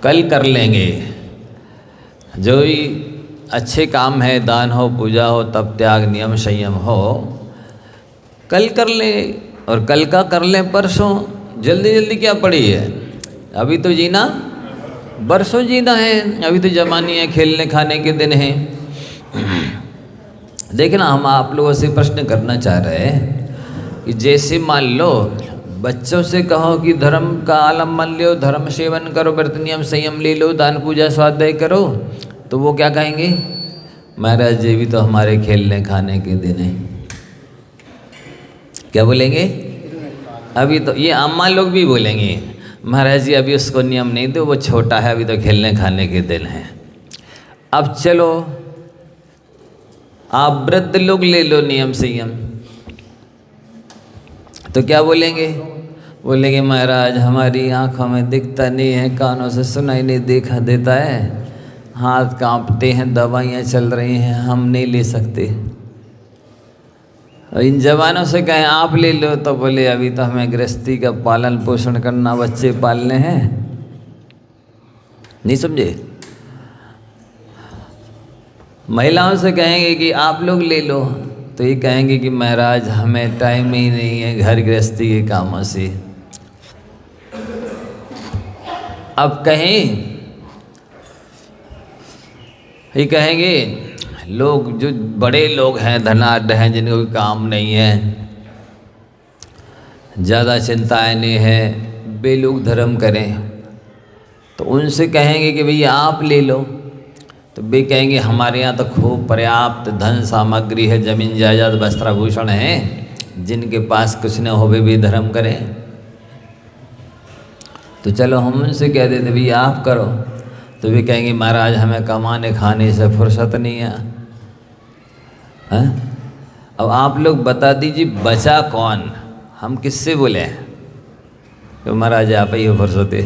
कल कर लेंगे। जो भी अच्छे काम है, दान हो, पूजा हो, तप त्याग, नियम संयम हो, कल कर ले। और कल का कर लें परसों। जल्दी जल्दी क्या पड़ी है? अभी तो जीना बरसों जीना है। अभी तो जवानी है, खेलने खाने के दिन हैं। देखना, हम आप लोगों से प्रश्न करना चाह रहे हैं कि जैसे मान लो बच्चों से कहो कि धर्म का आलम्बन लो, धर्म सेवन करो, व्रत नियम संयम ले लो, दान पूजा स्वाध्याय करो, तो वो क्या कहेंगे? महाराज जी भी तो हमारे खेलने खाने के दिन हैं। क्या बोलेंगे? अभी तो ये अम्मा लोग भी बोलेंगे, महाराज जी अभी उसको नियम नहीं दो, वो छोटा है, अभी तो खेलने खाने के दिन हैं। अब चलो आप वृद्ध लोग ले लो नियम संयम, तो क्या बोलेंगे? बोलेंगे महाराज हमारी आंखों में दिखता नहीं है, कानों से सुनाई नहीं देखा देता है, हाथ कांपते हैं, दवाइयाँ चल रही हैं, हम नहीं ले सकते। और इन जवानों से कहें आप ले लो तो बोले अभी तो हमें गृहस्थी का पालन पोषण करना, बच्चे पालने हैं। नहीं समझे? महिलाओं से कहेंगे कि आप लोग ले लो तो ये कहेंगे कि महाराज हमें टाइम ही नहीं है घर गृहस्थी के कामों से। अब कहें ये कहेंगे लोग जो बड़े लोग हैं, धनाढ्य हैं, जिनको कोई काम नहीं है, ज़्यादा चिंताएं नहीं है, वे लोग धर्म करें, तो उनसे कहेंगे कि भैया आप ले लो, तो वे कहेंगे हमारे यहाँ तो खूब पर्याप्त धन सामग्री है, जमीन जायदाद वस्त्राभूषण है, जिनके पास कुछ न हो वे भी धर्म करें। तो चलो हम उनसे कह देते भैया आप करो, तो वे कहेंगे महाराज हमें कमाने खाने से फुर्सत नहीं है। हैं? अब आप लोग बता दीजिए बचा कौन? हम किससे बोले? तो महाराज आप ही हो फुर्सत है।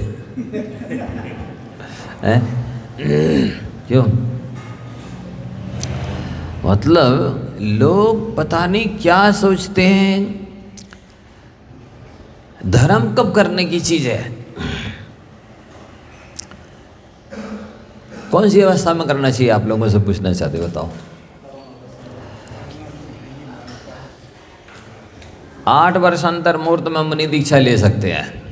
क्यों? मतलब लोग पता नहीं क्या सोचते हैं, धर्म कब करने की चीज है? कौन सी अवस्था में करना चाहिए? आप लोगों से पूछना चाहते, बताओ। 8 वर्ष अंतर मुहूर्त में मुनि दीक्षा ले सकते हैं।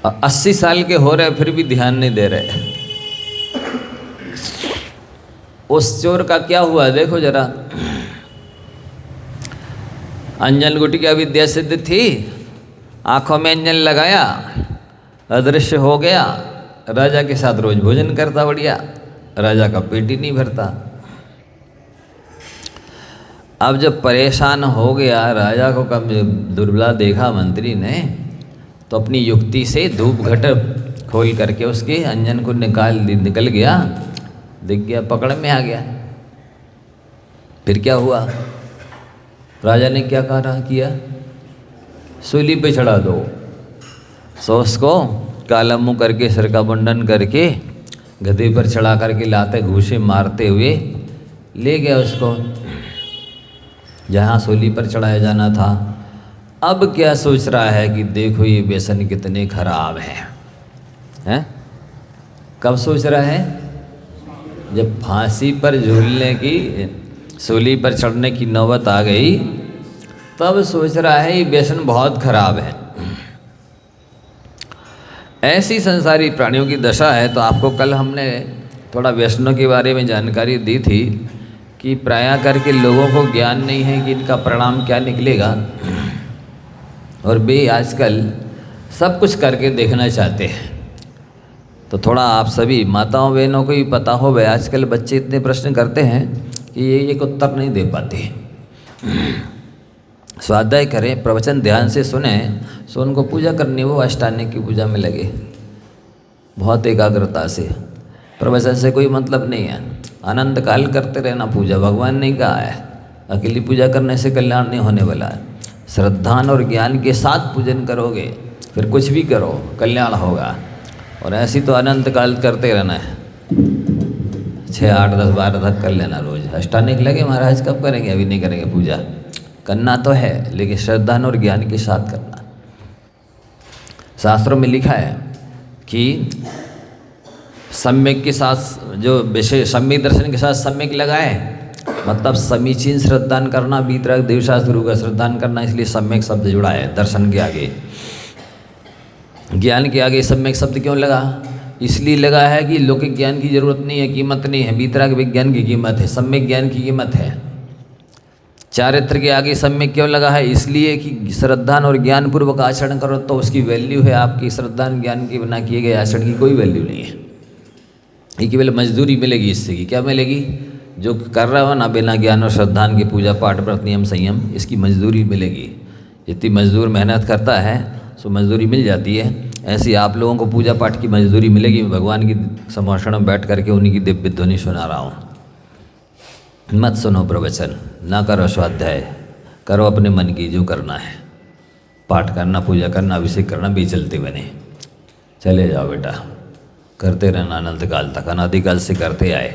80 साल के हो रहे फिर भी ध्यान नहीं दे रहे। उस चोर का क्या हुआ देखो जरा। अंजन गुटिका विद्या सिद्ध थी, आंखों में अंजन लगाया, अदृश्य हो गया, राजा के साथ रोज भोजन करता बढ़िया, राजा का पेट ही नहीं भरता। अब जब परेशान हो गया, राजा को कब दुर्बला देखा मंत्री ने, तो अपनी युक्ति से धूप घट खोल करके उसके अंजन को निकल गया, दिख गया, पकड़ में आ गया। फिर क्या हुआ? राजा ने क्या कहा किया? सूली पे चढ़ा दो। सो उसको काला मुंह करके सिर का मुंडन करके गधे पर चढ़ा करके लाते घूसे मारते हुए ले गया उसको जहाँ सूली पर चढ़ाया जाना था। अब क्या सोच रहा है कि देखो ये व्यसन कितने खराब हैं? कब सोच रहा है? जब फांसी पर झूलने की, सूली पर चढ़ने की नौबत आ गई, तब सोच रहा है ये व्यसन बहुत खराब है। ऐसी संसारी प्राणियों की दशा है। तो आपको कल हमने थोड़ा व्यसनों के बारे में जानकारी दी थी कि प्रायः करके लोगों को ज्ञान नहीं है कि इनका परिणाम क्या निकलेगा, और वे आजकल सब कुछ करके देखना चाहते हैं। तो थोड़ा आप सभी माताओं बहनों को भी पता हो, वे आजकल बच्चे इतने प्रश्न करते हैं कि ये एक उत्तर नहीं दे पाते। स्वाध्याय करें, प्रवचन ध्यान से सुने, सो उनको पूजा करनी, वो अष्टांग की पूजा में लगे बहुत एकाग्रता से। प्रवचन से कोई मतलब नहीं है, अनंत काल करते रहना पूजा। भगवान ने कहा है अकेली पूजा करने से कल्याण नहीं होने वाला है। श्रद्धान और ज्ञान के साथ पूजन करोगे, फिर कुछ भी करो कल्याण होगा। और ऐसी तो अनंत काल करते रहना है, 6, 8, 10, 12 तक कर लेना रोज। अष्टांग लगे महाराज कब करेंगे? अभी नहीं करेंगे करना तो है, लेकिन श्रद्धा और ज्ञान के साथ करना। शास्त्रों में लिखा है कि सम्यक के साथ जो विषय सम्यक दर्शन के साथ सम्यक लगाए, मतलब समीचीन श्रद्धान करना, वीतराग देवशास्त्र गुरु का श्रद्धान करना, इसलिए सम्यक शब्द जुड़ा है दर्शन के आगे। ज्ञान के आगे सम्यक शब्द क्यों लगा? इसलिए लगा है कि लौकिक ज्ञान की जरूरत नहीं है, कीमत नहीं है, वीतराग विज्ञान की कीमत है, सम्यक ज्ञान की कीमत है। चारित्र के आगे सम्यक क्यों लगा है? इसलिए कि श्रद्धान और ज्ञान पूर्वक आचरण करो तो उसकी वैल्यू है। आपकी श्रद्धान ज्ञान के बिना किए गए आचरण की कोई वैल्यू नहीं है। ये केवल मजदूरी मिलेगी इससे की। क्या मिलेगी? जो कर रहा हो ना बिना ज्ञान और श्रद्धान के पूजा पाठ व्रत नियम संयम, इसकी मजदूरी मिलेगी। जितनी मजदूर मेहनत करता है सो मजदूरी मिल जाती है, ऐसी आप लोगों को पूजा पाठ की मजदूरी मिलेगी। भगवान की समर्षण में बैठ करके उन्हीं की दिव्य ध्वनि सुना रहा हूँ। मत सुनो प्रवचन, ना करो स्वाध्याय, करो अपने मन की जो करना है। पाठ करना, पूजा करना, अभिषेक करना भी चलते बने। चले जाओ बेटा, करते रहना अनंत काल तक, अनादिकाल से करते आए।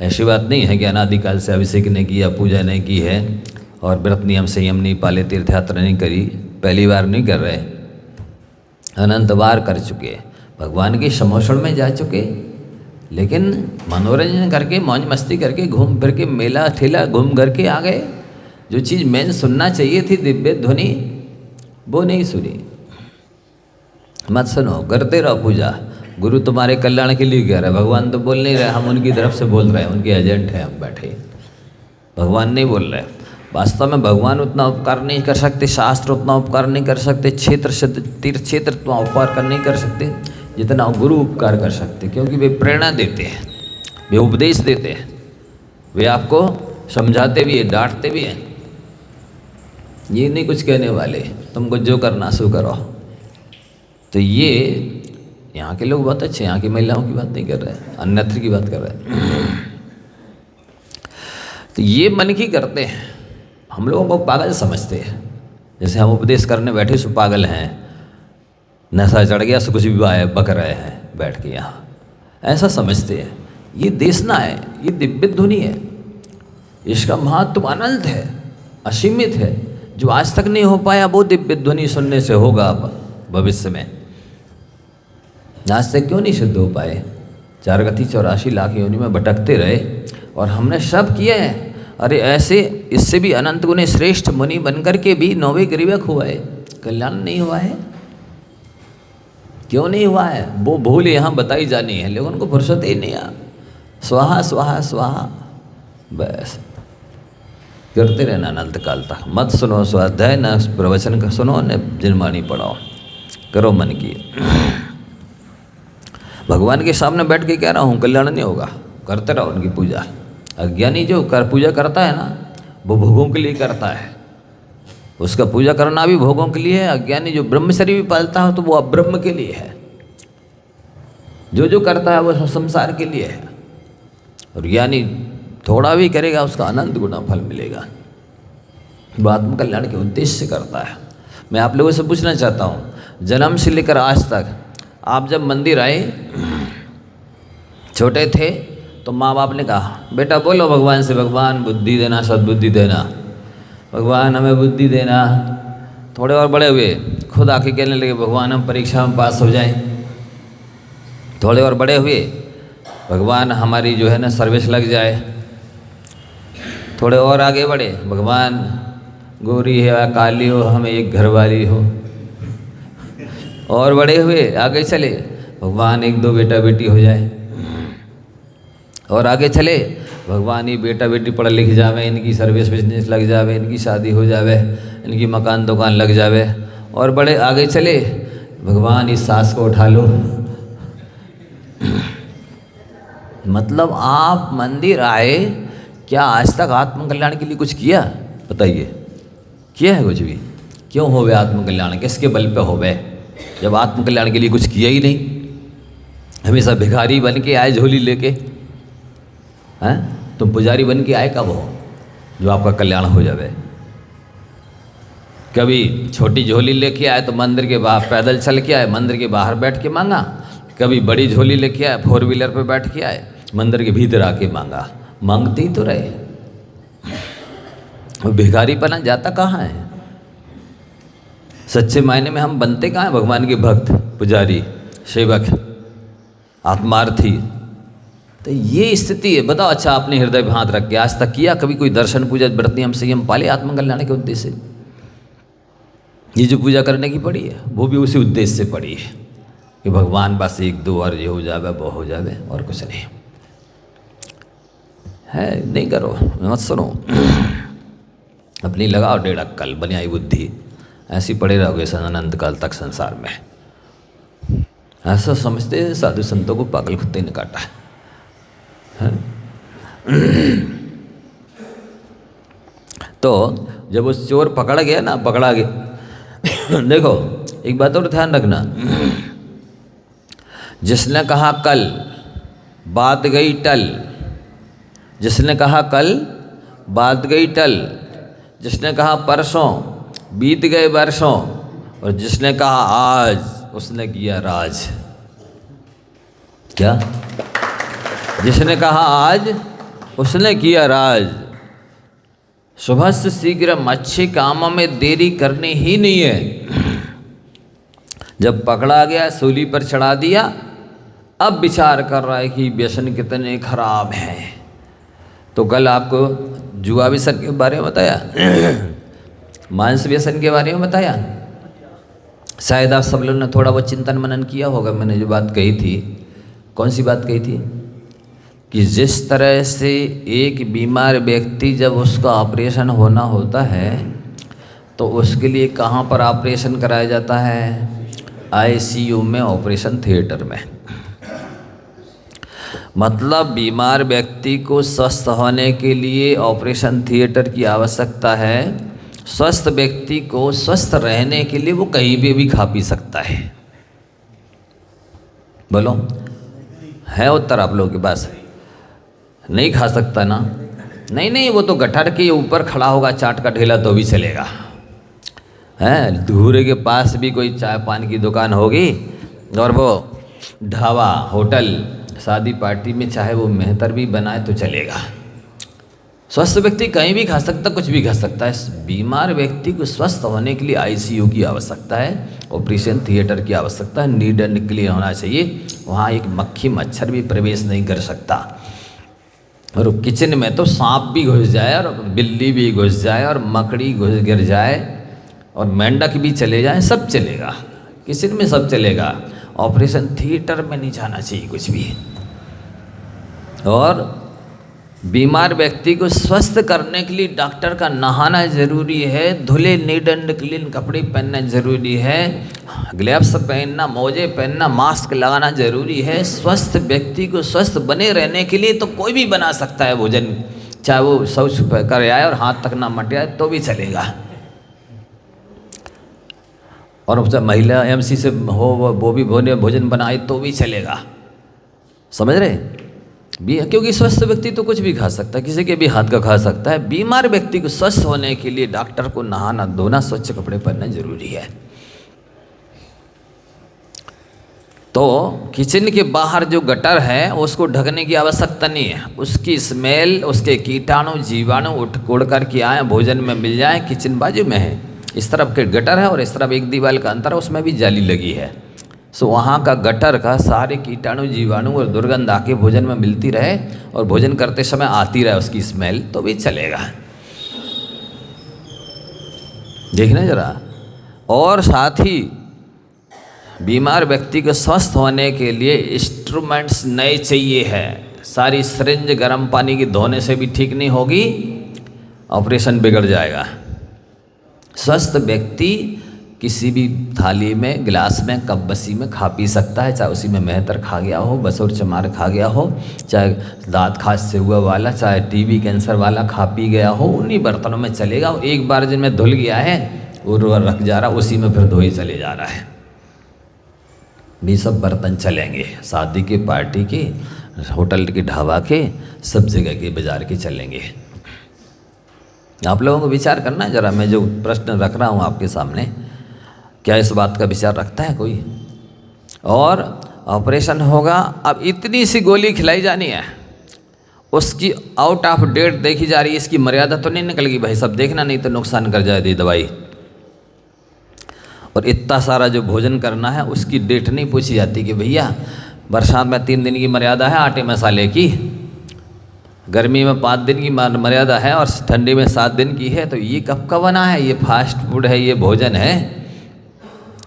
ऐसी बात नहीं है कि अनादिकाल से अभिषेक नहीं किया, पूजा नहीं की है और व्रत नियम संयम नहीं पाले, तीर्थ यात्रा नहीं करी, पहली बार नहीं कर रहे, अनंत बार कर चुके, भगवान के समोषण में जा चुके, लेकिन मनोरंजन करके मौज मस्ती करके घूम फिर के मेला ठेला घूम करके आ गए। जो चीज़ मेन सुनना चाहिए थी दिव्य ध्वनि, वो नहीं सुनी। मत सुनो, करते रहो पूजा। गुरु तुम्हारे कल्याण के लिए कह रहा है, भगवान तो बोल नहीं रहे, हम उनकी तरफ से बोल रहे हैं, उनके एजेंट हैं हम बैठे। भगवान नहीं बोल रहे। वास्तव में भगवान उतना उपकार नहीं कर सकते, शास्त्र उतना उपकार नहीं कर सकते, क्षेत्र तीर्थ क्षेत्र उतना उपकार नहीं कर सकते जितना गुरु उपकार कर सकते, क्योंकि वे प्रेरणा देते हैं, वे उपदेश देते हैं, वे आपको समझाते भी हैं, डांटते भी हैं। ये नहीं कुछ कहने वाले, तुमको जो करना सो करो। तो ये यहाँ के लोग बहुत अच्छे, यहाँ की महिलाओं की बात नहीं कर रहे हैं, अन्यत्र की बात कर रहे हैं। तो ये मन की करते हैं, हम लोगों को पागल समझते हैं। जैसे हम उपदेश करने बैठे सो पागल हैं, नशा चढ़ गया सो कुछ भी बक रहे हैं बैठ के यहाँ, ऐसा समझते हैं। ये देशना है, ये दिव्य ध्वनि है, इसका महत्व अनंत है, असीमित है। जो आज तक नहीं हो पाया वो दिव्य ध्वनि सुनने से होगा भविष्य में। आज तक क्यों नहीं सिद्ध हो पाए? 4 गति 84 लाख योनि में भटकते रहे और हमने सब किए हैं। अरे ऐसे इससे भी अनंत गुने श्रेष्ठ मुनि बनकर के भी 9वें गिरिवक हुआ है, कल्याण नहीं हुआ है। क्यों नहीं हुआ है? वो भूल यहाँ बताई जानी है, लेकिन उनको फुर्सत ही नहीं आ। स्वाहा स्वाहा स्वाहा, बस करते रहना अनंत काल तक। मत सुनो स्वाध्याय, न प्रवचन का सुनो, न जिनवाणी पढ़ाओ, करो मन की। भगवान के सामने बैठ के कह रहा हूँ, कल्याण नहीं होगा, करते रहो उनकी पूजा। अज्ञानी जो पूजा करता है ना, वो भोगों के लिए करता है, उसका पूजा करना भी भोगों के लिए है। अज्ञानी जो ब्रह्मचर्य भी पालता है तो वो अब्रह्म के लिए है। जो करता है वो संसार के लिए है। और ज्ञानी थोड़ा भी करेगा उसका अनंत गुना फल मिलेगा, वो आत्म कल्याण के उद्देश्य से करता है। मैं आप लोगों से पूछना चाहता हूँ, जन्म से लेकर आज तक आप जब मंदिर आए, छोटे थे तो माँ बाप ने कहा बेटा बोलो भगवान से, भगवान बुद्धि देना, सद्बुद्धि देना, भगवान हमें बुद्धि देना। थोड़े और बड़े हुए खुद आके कहने लगे भगवान हम परीक्षा में पास हो जाएं। थोड़े और बड़े हुए, भगवान हमारी जो है ना सर्विस लग जाए। थोड़े और आगे बढ़े, भगवान गोरी है या काली हो, हमें एक घरवाली हो। और बड़े हुए, आगे चले, भगवान 1-2 बेटा बेटी हो जाए। और आगे चले, भगवान ही बेटा बेटी पढ़ लिख जावे, इनकी सर्विस बिजनेस लग जावे, इनकी शादी हो जावे, इनकी मकान दुकान लग जावे। और बड़े आगे चले, भगवान इस सास को उठा लो। मतलब आप मंदिर आए, क्या आज तक आत्मकल्याण के लिए कुछ किया? बताइए, किया है कुछ भी? क्यों होवे आत्मकल्याण? किसके बल पे होवे जब आत्मकल्याण के लिए कुछ किया ही नहीं? हमेशा भिखारी बन के आए झोली लेके, हैं? तुम पुजारी बन के आए कब हो जो आपका कल्याण हो जावे? कभी छोटी झोली लेके आए तो मंदिर के बाहर पैदल चल के आए, मंदिर के बाहर बैठ के मांगा। कभी बड़ी झोली लेके आए, 4 व्हीलर पे बैठ के आए, मंदिर के भीतर आके मांगा। मांगते ही तो रहे, भिखारी पना जाता कहाँ है? सच्चे मायने में हम बनते कहाँ हैं? भगवान के भक्त, पुजारी, सेवक, आत्मार्थी। तो ये स्थिति है। बताओ, अच्छा आपने हृदय में हाथ रख के आज तक किया कभी कोई दर्शन पूजा व्रत हम संयम पाले आत्मकल्याण के उद्देश्य से? ये जो पूजा करने की पड़ी है वो भी उसी उद्देश्य से पड़ी है कि भगवान बस एक दो और ये हो जावे वो हो जावे, और कुछ नहीं है। नहीं करो, मत सुनो, अपनी लगाओ डेढ़ अक्कल, बनियाई बुद्धि, ऐसी पड़े रहोगे अनंत काल तक संसार में। ऐसा समझते हैं साधु संतों को पागल कुत्ते ने काटा है। तो जब वो चोर पकड़ा गया ना, पकड़ा गया देखो एक बात और ध्यान रखना, जिसने कहा कल बात गई टल, जिसने कहा कल बात गई टल, जिसने कहा परसों बीत गए वर्षों, और जिसने कहा आज उसने किया राज। क्या? जिसने कहा आज उसने किया राज। सुबह से शीघ्र अच्छे कामों में देरी करनी ही नहीं है। जब पकड़ा गया सूली पर चढ़ा दिया, अब विचार कर रहा है कि व्यसन कितने खराब हैं। तो कल आपको जुआ व्यसन के बारे में बताया, मांस व्यसन के बारे में बताया। शायद आप सब लोगों ने थोड़ा बहुत चिंतन मनन किया होगा। मैंने जो बात कही थी, कौन सी बात कही थी? कि जिस तरह से एक बीमार व्यक्ति जब उसका ऑपरेशन होना होता है तो उसके लिए कहाँ पर ऑपरेशन कराया जाता है? आईसीयू में, ऑपरेशन थिएटर में। मतलब बीमार व्यक्ति को स्वस्थ होने के लिए ऑपरेशन थिएटर की आवश्यकता है। स्वस्थ व्यक्ति को स्वस्थ रहने के लिए वो कहीं भी खा पी सकता है। बोलो, है उत्तर आप लोगों के पास? नहीं खा सकता ना? नहीं, वो तो गटर के ऊपर खड़ा होगा चाट का ठेला तो भी चलेगा। हैं, धूरे के पास भी कोई चाय पान की दुकान होगी और वो ढाबा, होटल, शादी पार्टी में चाहे वो मेहतर भी बनाए तो चलेगा। स्वस्थ व्यक्ति कहीं भी खा सकता, कुछ भी खा सकता है। बीमार व्यक्ति को स्वस्थ होने के लिए आईसीयू की आवश्यकता है, ऑपरेशन थिएटर की आवश्यकता है। नीट एंड क्लीन होना चाहिए, वहाँ एक मक्खी मच्छर भी प्रवेश नहीं कर सकता। और किचन में तो सांप भी घुस जाए और बिल्ली भी घुस जाए और मकड़ी घुस गिर जाए और मेंढक भी चले जाए, सब चलेगा। किचन में सब चलेगा, ऑपरेशन थिएटर में नहीं जाना चाहिए कुछ भी। और बीमार व्यक्ति को स्वस्थ करने के लिए डॉक्टर का नहाना जरूरी है, धुले नीट एंड क्लीन कपड़े पहनना जरूरी है, ग्लव्स पहनना, मोजे पहनना, मास्क लगाना जरूरी है। स्वस्थ व्यक्ति को स्वस्थ बने रहने के लिए तो कोई भी बना सकता है भोजन, चाहे वो शौच कर आए और हाथ तक ना मट आए तो भी चलेगा। और जब महिला एमसी से हो वो भी भोजन बनाए तो भी चलेगा। समझ रहे? क्योंकि स्वस्थ व्यक्ति तो कुछ भी खा सकता है, किसी के भी हाथ का खा सकता है। बीमार व्यक्ति को स्वस्थ होने के लिए डॉक्टर को नहाना धोना, स्वच्छ कपड़े पहनना जरूरी है। तो किचन के बाहर जो गटर है उसको ढकने की आवश्यकता नहीं है। उसकी स्मेल, उसके कीटाणु जीवाणु उड़ कर के आए, भोजन में मिल जाए। किचन बाजू में है, इस तरफ के गटर है और इस तरफ एक दीवार का अंतर है, उसमें भी जाली लगी है। सो वहाँ का गटर का सारे कीटाणु जीवाणु और दुर्गंध आके भोजन में मिलती रहे और भोजन करते समय आती रहे उसकी स्मेल तो भी चलेगा। देखना जरा। और साथ ही बीमार व्यक्ति को स्वस्थ होने के लिए इंस्ट्रूमेंट्स नए चाहिए है। सारी सिरिंज गर्म पानी की धोने से भी ठीक नहीं होगी, ऑपरेशन बिगड़ जाएगा। स्वस्थ व्यक्ति किसी भी थाली में, गिलास में, कप बसी में खा पी सकता है, चाहे उसी में मेहतर खा गया हो, बसौर चमार खा गया हो, चाहे दांत खास से हुआ वाला, चाहे टीबी कैंसर वाला खा पी गया हो, उन्हीं बर्तनों में चलेगा। एक बार जिनमें धुल गया है वो रख जा रहा, उसी में फिर धोई चले जा रहा है। भी सब बर्तन चलेंगे, शादी के, पार्टी के, होटल के, ढाबा के, सब जगह के, बाजार के चलेंगे। आप लोगों को विचार करना है जरा। मैं जो प्रश्न रख रहा हूँ आपके सामने, क्या इस बात का विचार रखता है कोई? और ऑपरेशन होगा, अब इतनी सी गोली खिलाई जानी है, उसकी आउट ऑफ डेट देखी जा रही है, इसकी मर्यादा तो नहीं निकल गई भाई सब, देखना नहीं तो नुकसान कर जाए दी दवाई। और इतना सारा जो भोजन करना है उसकी डेट नहीं पूछी जाती कि भैया बरसात में 3 दिन की मर्यादा है आटे मसाले की, गर्मी में 5 दिन की मर्यादा है और ठंडी में 7 दिन की है, तो ये कब का बना है? ये फास्ट फूड है, ये भोजन है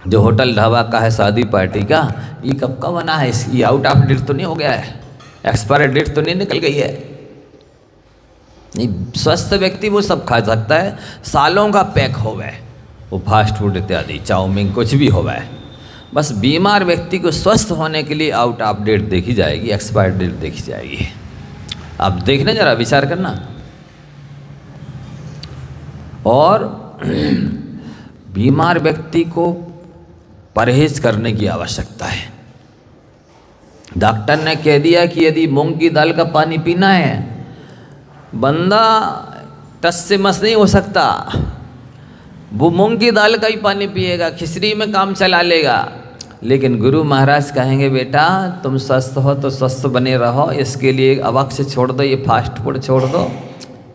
जो होटल ढाबा का है, शादी पार्टी का, ये कब का बना है? इसकी आउट ऑफ डेट तो नहीं हो गया है? एक्सपायरी डेट तो नहीं निकल गई है? नहीं, स्वस्थ व्यक्ति वो सब खा सकता है, सालों का पैक हो गए वो फास्ट फूड इत्यादि, चाउमीन कुछ भी हो गए। बस बीमार व्यक्ति को स्वस्थ होने के लिए आउट ऑफ डेट देखी जाएगी, एक्सपायर डेट देखी जाएगी। आप देखना, जरा विचार करना। और बीमार व्यक्ति को परहेज करने की आवश्यकता है। डॉक्टर ने कह दिया कि यदि मूंग की दाल का पानी पीना है, बंदा टस से मस नहीं हो सकता, वो मूंग की दाल का ही पानी पिएगा, खिचड़ी में काम चला लेगा। लेकिन गुरु महाराज कहेंगे बेटा तुम स्वस्थ हो तो स्वस्थ बने रहो, इसके लिए अवश्य छोड़ दो, ये फास्ट फूड छोड़ दो,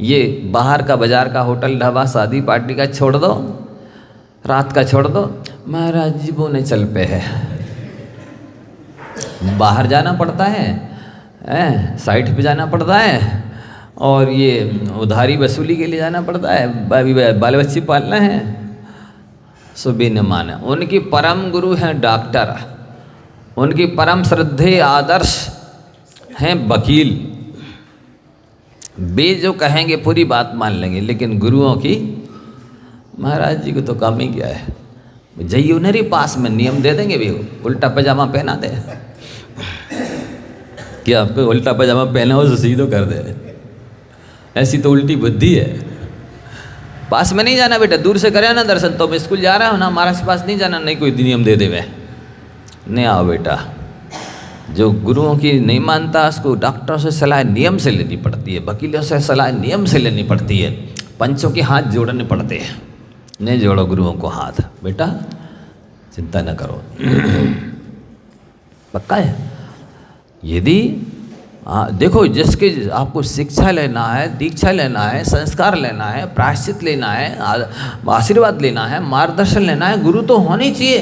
ये बाहर का बाजार का होटल ढाबा शादी पार्टी का छोड़ दो, रात का छोड़ दो। महाराज जी वो नहीं चल पे है, बाहर जाना पड़ता है, साइट पे जाना पड़ता है, और ये उधारी वसूली के लिए जाना पड़ता है, बाल बच्चे पालना है, सो बिन माने। उनकी परम गुरु हैं डॉक्टर, उनकी परम श्रद्धेय आदर्श हैं वकील। वे जो कहेंगे पूरी बात मान लेंगे, लेकिन गुरुओं की, महाराज जी को तो काम ही क्या है, जयूनरी पास में नियम दे देंगे, भी उल्टा पजामा पहना दे, क्या आपको उल्टा पजामा पहना हो तो सीधो कर दे, ऐसी तो उल्टी बुद्धि है। पास में नहीं जाना बेटा, दूर से करे ना दर्शन, तो मैं स्कूल जा रहा हूँ ना, महाराज के पास नहीं जाना, नहीं कोई नियम दे देवे, नहीं आओ बेटा। जो गुरुओं की नहीं मानता उसको डॉक्टरों से सलाह नियम से लेनी पड़ती है, वकीलों से सलाह नियम से लेनी पड़ती है, पंचों के हाथ जोड़ने पड़ते हैं। नहीं जोड़ो गुरुओं को हाथ, बेटा चिंता न करो, पक्का है। यदि देखो, जिसके आपको शिक्षा लेना है, दीक्षा लेना है, संस्कार लेना है, प्रायश्चित लेना है, आशीर्वाद लेना है, मार्गदर्शन लेना है, गुरु तो होने चाहिए।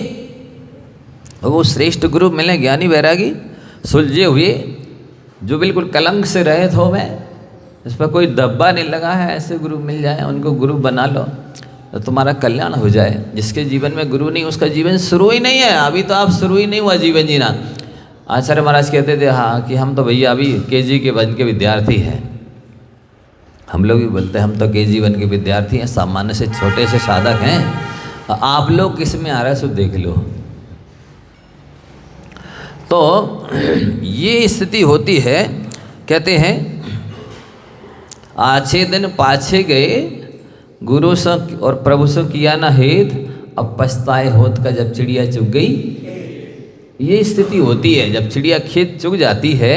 वो श्रेष्ठ गुरु मिले, ज्ञानी वैरागी सुलझे हुए, जो बिल्कुल कलंक से रहित हो, मैं इस पर कोई धब्बा नहीं लगा है, ऐसे गुरु मिल जाए, उनको गुरु बना लो तो तुम्हारा कल्याण हो जाए। जिसके जीवन में गुरु नहीं, उसका जीवन शुरू ही नहीं है, अभी तो आप शुरू ही नहीं हुआ जीवन जीना। आचार्य महाराज कहते थे हाँ कि हम तो भैया अभी KG के 1 के विद्यार्थी हैं। हम लोग भी बोलते हैं हम तो KG 1 के विद्यार्थी हैं, सामान्य से छोटे से साधक हैं, आप लोग किस में आ रहा है सो देख लो। तो ये स्थिति होती है। कहते हैं आछे दिन पाछे गए, गुरु सो और प्रभु सो किया ना हेत, अब पछताए होत का जब चिड़िया चुग गई। ये स्थिति होती है, जब चिड़िया खेत चुग जाती है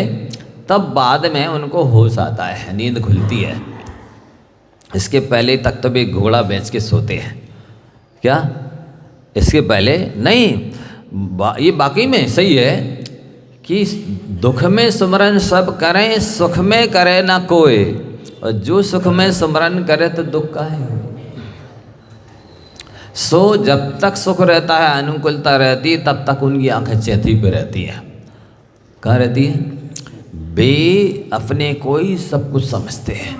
तब बाद में उनको होश आता है, नींद खुलती है। इसके पहले तक तो वे घोड़ा बेच के सोते हैं, क्या इसके पहले नहीं। ये बाकी में सही है कि दुख में सुमरन सब करें, सुख में करे ना कोई, और जो सुख में सुमरन करे तो दुख का है। सो जब तक सुख रहता है, अनुकूलता रहती है, तब तक उनकी आंखें चैती पे रहती है। कहाँ रहती है? वे अपने को ही सब कुछ समझते हैं,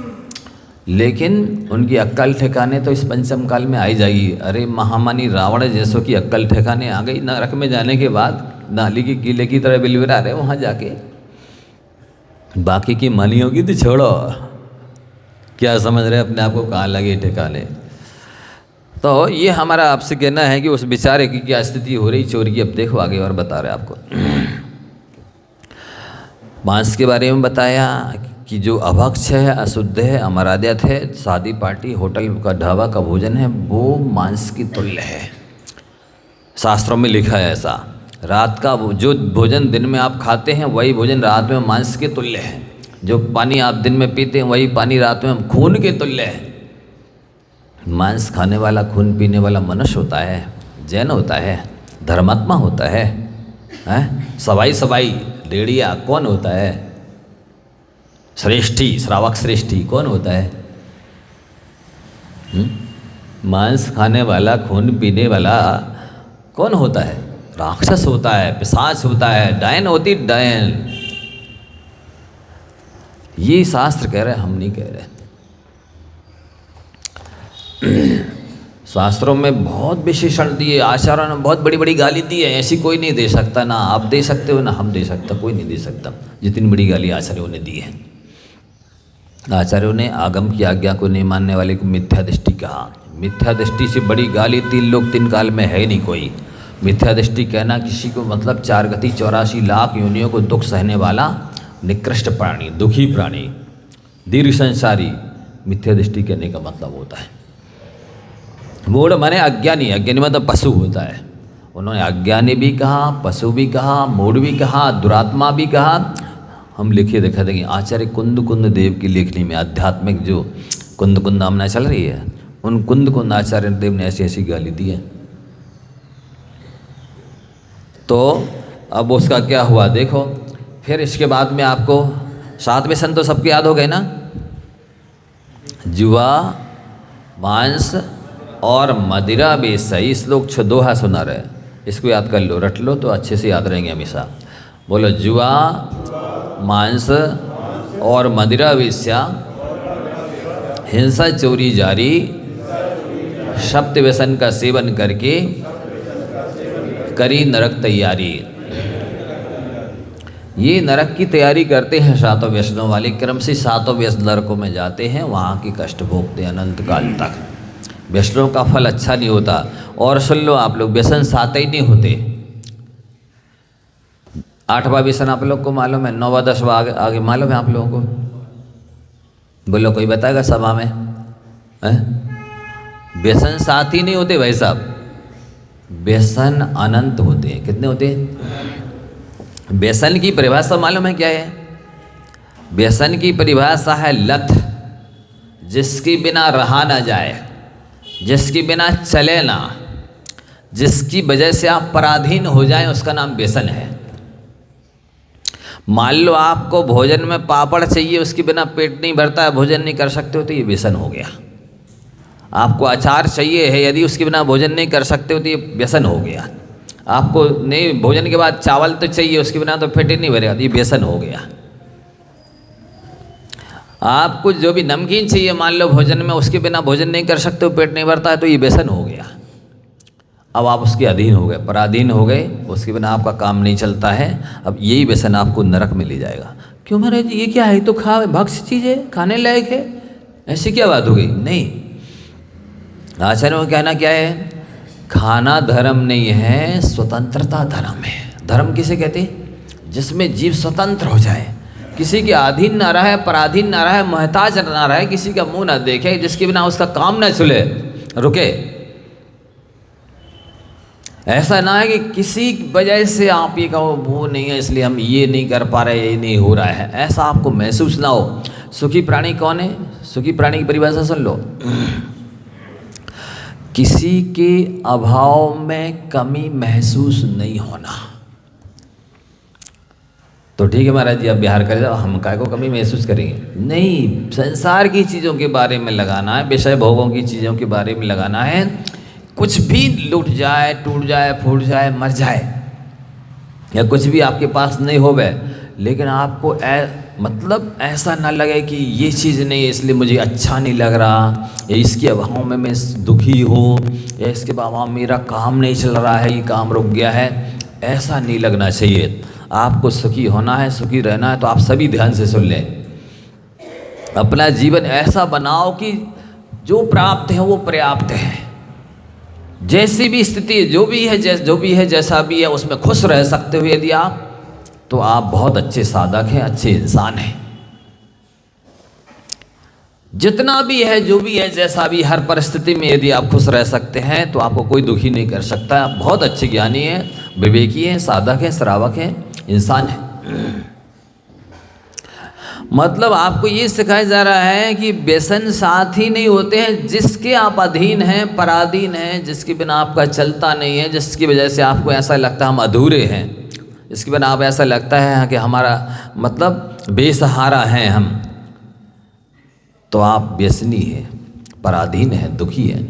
लेकिन उनकी अक्ल ठिकाने तो इस पंचम काल में आई जाएगी। अरे महामानी रावण जैसों की अक्ल ठिकाने आ गई, नरक में जाने के बाद नाली के कीले की तरह बिलबिला रहे वहाँ जाके। बाकी की मानियों की तो छोड़ो, क्या समझ रहे अपने आप को, कहाँ लगे ठिकाने। तो ये हमारा आपसे कहना है कि उस बेचारे की क्या स्थिति हो रही चोरी की। अब देखो आगे और बता रहे आपको। मांस के बारे में बताया कि जो अभक्ष है, अशुद्ध है, अमर्यादित है, शादी पार्टी होटल का ढाबा का भोजन है वो मांस की तुल्य है। शास्त्रों में लिखा है ऐसा। रात का जो भोजन दिन में आप खाते हैं वही भोजन रात में मांस के तुल्य है। जो पानी आप दिन में पीते हैं वही पानी रात में खून के तुल्य है। मांस खाने वाला, खून पीने वाला मनुष्य होता है, जैन होता है, धर्मात्मा होता है, सवाई सवाई रेडिया कौन होता है? श्रेष्ठी, श्रावक श्रेष्ठी कौन होता है? मांस खाने वाला, खून पीने वाला कौन होता है? राक्षस होता है, पिशाच होता है, डायन होती डायन। ये शास्त्र कह रहे, हम नहीं कह रहे। शास्त्रों में बहुत विशेषण दिए, आचार्यों ने बहुत बड़ी बड़ी गाली दी है। ऐसी कोई नहीं दे सकता, ना आप दे सकते हो ना हम दे सकता, कोई नहीं दे सकता जितनी बड़ी गाली आचार्यों ने दी है। आचार्यों ने आगम की आज्ञा को नहीं मानने वाले को मिथ्या दृष्टि कहा। मिथ्या दृष्टि से बड़ी गाली 3 लोक 3 काल में है नहीं कोई। मिथ्या दृष्टि कहना किसी को मतलब 4 गति 84 लाख योनियों को दुख सहने वाला निकृष्ट प्राणी, दुखी प्राणी, दीर्घ संसारी, मिथ्या दृष्टि कहने का मतलब होता है। मूढ़ माने अज्ञानी, अज्ञानी मतलब पशु होता है। उन्होंने अज्ञानी भी कहा, पशु भी कहा, मूढ़ भी कहा, दुरात्मा भी कहा। हम लिखिए दिखा देंगे आचार्य कुंद देव की लेखनी में, आध्यात्मिक जो कुंद नामना चल रही है, उन कुंद आचार्य देव ने ऐसी ऐसी गाली दी है। तो अब उसका क्या हुआ देखो। फिर इसके बाद में आपको 7 व्यसन तो सबके याद हो गए ना, जुआ, मांस और मदिरा बेसई। श्लोक 2 सुना रहे, इसको याद कर लो, रट लो तो अच्छे से याद रहेंगे हमेशा। बोलो, जुआ, मांस और मदिरा वेश्या, हिंसा चोरी जारी, सप्त व्यसन का सेवन करके करी नरक तैयारी। ये नरक की तैयारी करते हैं 7 व्यसनों वाले, क्रम से 7 व्यसन नरकों में जाते हैं, वहाँ की कष्ट भोगते हैं अनंत काल तक। व्यसनों का फल अच्छा नहीं होता। और सुन लो आप लोग, व्यसन 7 ही नहीं होते। 8वां व्यसन आप लोग को मालूम है, 9वां 10वां आगे मालूम है आप लोगों को? बोलो, कोई बताएगा सभा में? व्यसन 7 ही नहीं होते भाई साहब, व्यसन अनंत होते हैं। कितने होते हैं? व्यसन की परिभाषा मालूम है क्या है? व्यसन की परिभाषा है लत, जिसके बिना रहा ना जाए, जिसके बिना चले ना, जिसकी वजह से आप पराधीन हो जाएं, उसका नाम व्यसन है। मान लो आपको भोजन में पापड़ चाहिए, उसके बिना पेट नहीं भरता है, भोजन नहीं कर सकते हो, तो ये व्यसन हो गया। आपको अचार चाहिए है, यदि उसके बिना भोजन नहीं कर सकते हो तो ये व्यसन हो गया। आपको नहीं, भोजन के बाद चावल तो चाहिए, उसके बिना तो पेट ही नहीं भरेगा, तो ये व्यसन हो गया। आपको जो भी नमकीन चाहिए मान लो भोजन में, उसके बिना भोजन नहीं कर सकते हो, पेट नहीं भरता है, तो ये व्यसन हो गया। अब आप उसके अधीन हो गए, पराधीन हो गए, उसके बिना आपका काम नहीं चलता है। अब यही व्यसन आपको नरक में ले जाएगा। क्यों महाराज जी, ये क्या है? तो खा भक्ष्य चीज़ है, खाने लायक है, ऐसी क्या बात हो गई? नहीं, आचार्यों का कहना क्या है? खाना धर्म नहीं है, स्वतंत्रता धर्म है। धर्म किसे कहते हैं? जिसमें जीव स्वतंत्र हो जाए, किसी के अधीन ना रहे, पराधीन ना रहे, मोहताज ना रहे, किसी का मुंह ना देखे, जिसके बिना उसका काम ना चले रुके। ऐसा ना है कि किसी वजह से आप ये कहो वो नहीं है इसलिए हम ये नहीं कर पा रहे, ये नहीं हो रहा है, ऐसा आपको महसूस ना हो। सुखी प्राणी कौन है? सुखी प्राणी की परिभाषा सुन लो, किसी के अभाव में कमी महसूस नहीं होना। तो ठीक है महाराज जी, आप बिहार कर जाओ, हम काय को कमी महसूस करेंगे? नहीं, संसार की चीज़ों के बारे में लगाना है, विषय भोगों की चीज़ों के बारे में लगाना है। कुछ भी लूट जाए, टूट जाए, फूट जाए, मर जाए, या कुछ भी आपके पास नहीं होवे, लेकिन आपको मतलब ऐसा ना लगे कि ये चीज़ नहीं है इसलिए मुझे अच्छा नहीं लग रहा, या इसके अभाव में मैं दुखी हूँ, या इसके अभाव मेरा काम नहीं चल रहा है, ये काम रुक गया है, ऐसा नहीं लगना चाहिए। आपको सुखी होना है, सुखी रहना है, तो आप सभी ध्यान से सुन लें। अपना जीवन ऐसा बनाओ कि जो प्राप्त है वो पर्याप्त है। जैसी भी स्थिति जो भी है जैसा भी है, उसमें खुश रह सकते हो यदि आप, तो आप बहुत अच्छे साधक हैं, अच्छे इंसान हैं। जितना भी है, जो भी है, जैसा भी, हर परिस्थिति में यदि आप खुश रह सकते हैं तो आपको कोई दुखी नहीं कर सकता। आप बहुत अच्छे ज्ञानी हैं, विवेकी हैं, साधक हैं, श्रावक हैं, इंसान हैं। मतलब आपको ये सिखाया जा रहा है कि व्यसन साथ ही नहीं होते हैं, जिसके आप अधीन हैं, पराधीन हैं, जिसके बिना आपका चलता नहीं है, जिसकी वजह से आपको ऐसा लगता है हम अधूरे हैं, इसके बिना आप ऐसा लगता है कि हमारा मतलब बेसहारा हैं हम, तो आप व्यसनी हैं, पराधीन हैं, दुखी हैं,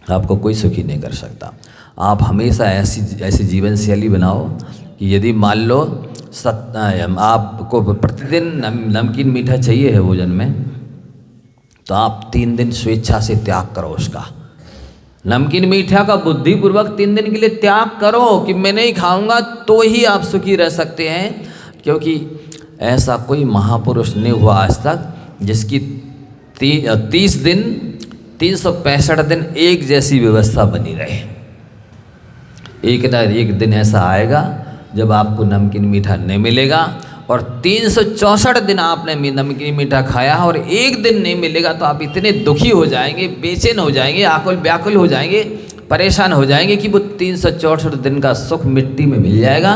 आपको कोई सुखी नहीं कर सकता। आप हमेशा ऐसी जीवन शैली बनाओ कि यदि मान लो आपको प्रतिदिन नमकीन मीठा चाहिए है भोजन में, तो आप 3 दिन स्वेच्छा से त्याग करो उसका। नमकीन मीठा का बुद्धिपूर्वक 3 दिन के लिए त्याग करो कि मैं नहीं खाऊंगा, तो ही आप सुखी रह सकते हैं। क्योंकि ऐसा कोई महापुरुष नहीं हुआ आज तक जिसकी 30 दिन 365 दिन एक जैसी व्यवस्था बनी रहे। एक ना एक दिन ऐसा आएगा जब आपको नमकीन मीठा नहीं मिलेगा, और 364 दिन आपने नमकीन मीठा खाया और एक दिन नहीं मिलेगा तो आप इतने दुखी हो जाएंगे, बेचैन हो जाएंगे, आकुल व्याकुल हो जाएंगे, परेशान हो जाएंगे कि वो 364 दिन का सुख मिट्टी में मिल जाएगा।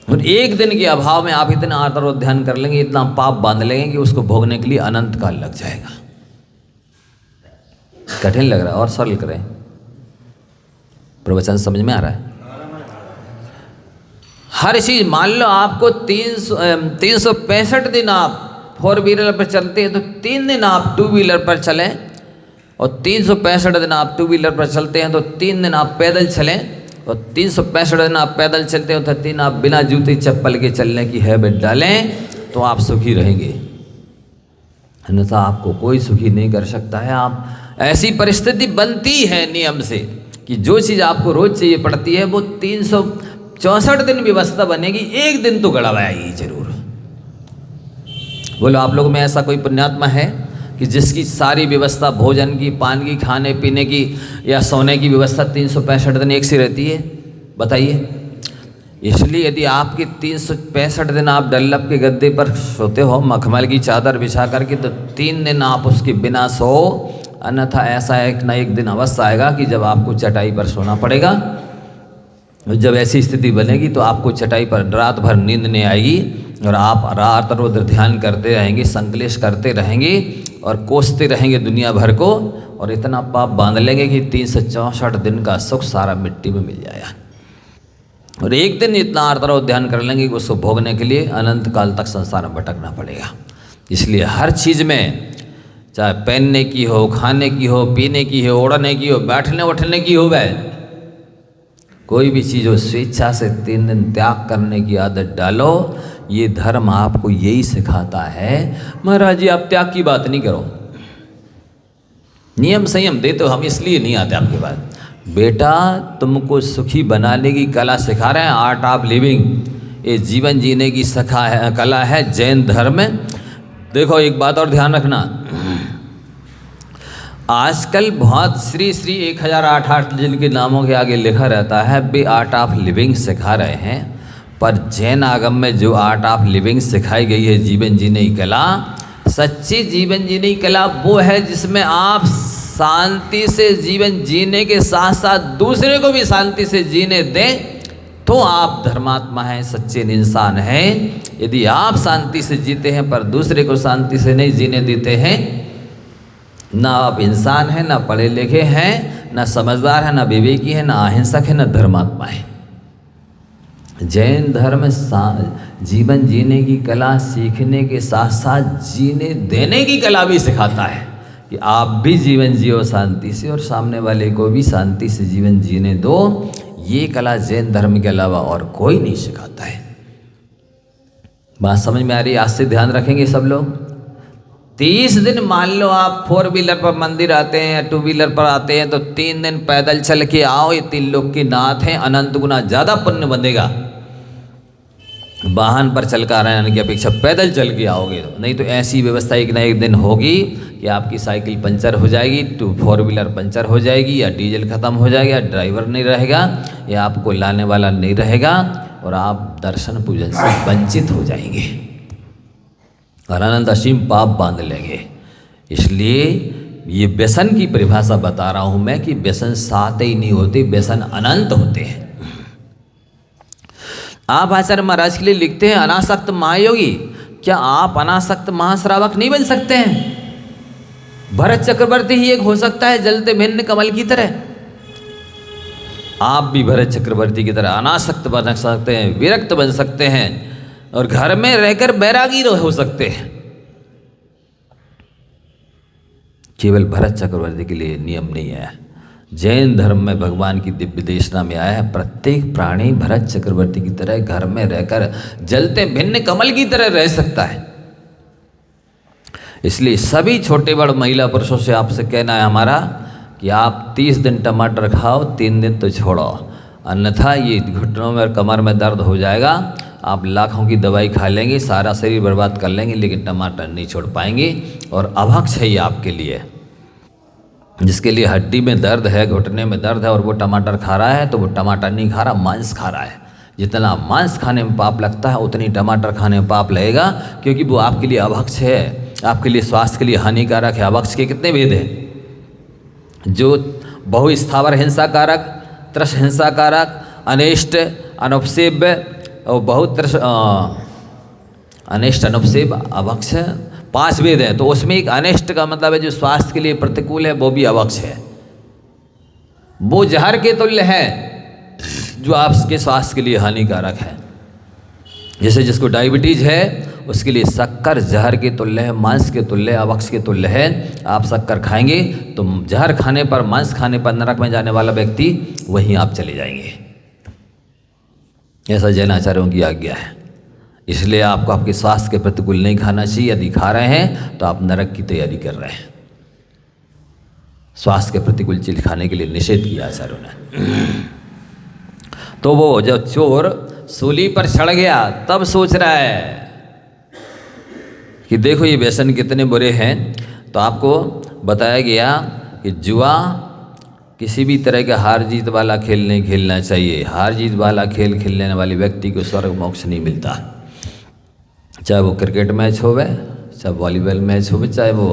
और एक दिन के अभाव में आप इतना आदर और ध्यान कर लेंगे, इतना पाप बांध लेंगे कि उसको भोगने के लिए अनंत काल लग जाएगा। कठिन लग रहा है और सरल करें, प्रवचन समझ में आ रहा है? हर चीज मान लो आपको 365 दिन आप 4 व्हीलर पर चलते हैं तो 3 दिन आप 2 व्हीलर पर चलें, और 365 दिन आप 2 व्हीलर पर चलते हैं तो 3 दिन आप पैदल चलें, और 365 दिन आप पैदल चलते हो तो 3 आप बिना जूते चप्पल के चलने की हैबिट डालें, तो आप सुखी रहेंगे। अन्यथा आपको कोई सुखी नहीं कर सकता है। आप ऐसी परिस्थिति बनती है नियम से कि जो चीज़ आपको रोज चाहिए पड़ती है वो 364 दिन व्यवस्था बनेगी, एक दिन तो गड़बड़ाएगी जरूर। बोलो आप लोगों में ऐसा कोई पुण्यात्मा है कि जिसकी सारी व्यवस्था भोजन की, पानी की, खाने पीने की या सोने की व्यवस्था 365 दिन एक सी रहती है? बताइए। इसलिए यदि आपके 365 दिन आप डल्लब के गद्दे पर सोते हो मखमल की चादर बिछा करके, तो 3 दिन आप उसके बिना सो, अन्यथा ऐसा एक ना एक दिन अवश्य आएगा कि जब आपको चटाई पर सोना पड़ेगा। जब ऐसी स्थिति बनेगी तो आपको चटाई पर रात भर नींद नहीं आएगी और आप रात रोज ध्यान करते रहेंगे, संकलेश करते रहेंगे और कोसते रहेंगे दुनिया भर को, और इतना पाप बांध लेंगे कि 364 दिन का सुख सारा मिट्टी में मिल जाएगा। और एक दिन इतना आर्द्र ध्यान कर लेंगे कि उसको भोगने के लिए अनंत काल तक संसार में भटकना पड़ेगा। इसलिए हर चीज़ में, चाहे पहनने की हो, खाने की हो, पीने की हो, ओढ़ने की हो, बैठने उठने की हो, वह कोई भी चीज़ हो, स्वेच्छा से 3 दिन त्याग करने की आदत डालो। ये धर्म आपको यही सिखाता है। महाराज जी आप त्याग की बात नहीं करो, नियम संयम दे तो हम इसलिए नहीं आते आपके पास। बेटा तुमको सुखी बनाने की कला सिखा रहे हैं, आर्ट ऑफ लिविंग, ये जीवन जीने की कला है जैन धर्म में। देखो एक बात और ध्यान रखना, आजकल बहुत श्री 1008 जिनके नामों के आगे लिखा रहता है वे आर्ट ऑफ लिविंग सिखा रहे हैं, पर जैन आगम में जो आर्ट ऑफ लिविंग सिखाई गई है, जीवन जीने की कला, सच्ची जीवन जीने की कला वो है जिसमें आप शांति से जीवन जीने के साथ साथ दूसरे को भी शांति से जीने दें, तो आप धर्मात्मा हैं, सच्चे इंसान हैं। यदि आप शांति से जीते हैं पर दूसरे को शांति से नहीं जीने देते हैं, ना आप इंसान हैं, ना पढ़े लिखे हैं, ना समझदार हैं, ना विवेकी हैं, ना अहिंसक हैं, ना धर्मात्मा है। जैन धर्म जीवन जीने की कला सीखने के साथ साथ जीने देने की कला भी सिखाता है कि आप भी जीवन जियो शांति से और सामने वाले को भी शांति से जीवन जीने दो। ये कला जैन धर्म के अलावा और कोई नहीं सिखाता है। बात समझ में आ रही है? आज से ध्यान रखेंगे सब लोग। 30 दिन मान लो आप 4 व्हीलर पर मंदिर आते हैं या 2 व्हीलर पर आते हैं तो 3 दिन पैदल चल के आओ, ये 3 लोग के नाथ हैं, अनंत गुना ज़्यादा पुण्य बनेगा वाहन पर चल कर आने की अपेक्षा पैदल चल के आओगे तो। नहीं तो ऐसी व्यवस्था एक ना एक दिन होगी कि आपकी साइकिल पंचर हो जाएगी, 4 व्हीलर पंचर हो जाएगी, या डीजल ख़त्म हो जाएगा, या ड्राइवर नहीं रहेगा, या आपको लाने वाला नहीं रहेगा, और आप दर्शन पूजन से वंचित हो जाएंगे और अनंत असीम पाप बांध लेंगे। इसलिए ये व्यसन की परिभाषा बता रहा हूँ मैं कि व्यसन 7 ही नहीं होते, व्यसन अनंत होते हैं। आप आचार्य महाराज के लिए लिखते हैं अनासक्त महायोगी, क्या आप अनासक्त महाश्रावक नहीं बन सकते हैं? भरत चक्रवर्ती ही एक हो सकता है जलते भिन्न कमल की तरह। आप भी भरत चक्रवर्ती की तरह अनासक्त बन सकते हैं, विरक्त बन सकते हैं और घर में रहकर बैरागी हो सकते हैं। केवल भरत चक्रवर्ती के लिए नियम नहीं है, जैन धर्म में भगवान की दिव्य देशना में आया है, प्रत्येक प्राणी भरत चक्रवर्ती की तरह घर में रहकर जलते भिन्न कमल की तरह रह सकता है। इसलिए सभी छोटे बड़ महिला पुरुषों से आपसे कहना है हमारा कि आप 30 दिन टमाटर खाओ, 3 दिन तो छोड़ो, अन्यथा ये घुटनों में और कमर में दर्द हो जाएगा। आप लाखों की दवाई खा लेंगे, सारा शरीर बर्बाद कर लेंगे, लेकिन टमाटर नहीं छोड़ पाएंगे। और अभक्ष है ये आपके लिए। जिसके लिए हड्डी में दर्द है, घुटने में दर्द है और वो टमाटर खा रहा है, तो वो टमाटर नहीं खा रहा, मांस खा रहा है। जितना मांस खाने में पाप लगता है उतनी टमाटर खाने में पाप लगेगा, क्योंकि वो आपके लिए अभक्ष है, आपके लिए स्वास्थ्य के लिए हानिकारक है। अभक्ष के कितने भेद हैं? जो बहुस्थावर हिंसाकारक, त्रस हिंसाकारक, अनिष्ट, अनुपसेव्य और बहुत अनिष्ट, अनुपसेव्य, अभक्ष, 5 भेद हैं। तो उसमें एक अनिष्ट का मतलब है जो स्वास्थ्य के लिए प्रतिकूल है, वो भी अभक्ष है। वो जहर के तुल्य है जो आपके स्वास्थ्य के लिए हानिकारक है। जैसे जिसको डायबिटीज है उसके लिए शक्कर जहर के तुल्य है, मांस के तुल्य है, अभक्ष के तुल्य है। आप शक्कर खाएंगे तो जहर खाने पर, मांस खाने पर नरक में जाने वाला व्यक्ति वहीं आप चले जाएंगे। ऐसा जैन आचार्यों की आज्ञा है। इसलिए आपको आपके स्वास्थ्य के प्रतिकूल नहीं खाना चाहिए। यदि खा रहे हैं तो आप नरक की तैयारी कर रहे हैं। स्वास्थ्य के प्रतिकूल चीज खाने के लिए निषेध किया आचार्यों ने। तो वो जब चोर सूली पर चढ़ गया तब सोच रहा है कि देखो ये व्यसन कितने बुरे हैं। तो आपको बताया गया कि जुआ किसी भी तरह का हार जीत वाला खेल नहीं खेलना चाहिए। हार जीत वाला खेल खेलने वाले व्यक्ति को स्वर्ग मोक्ष नहीं मिलता। चाहे वो क्रिकेट मैच होवे, चाहे वॉलीबॉल मैच होवे, चाहे वो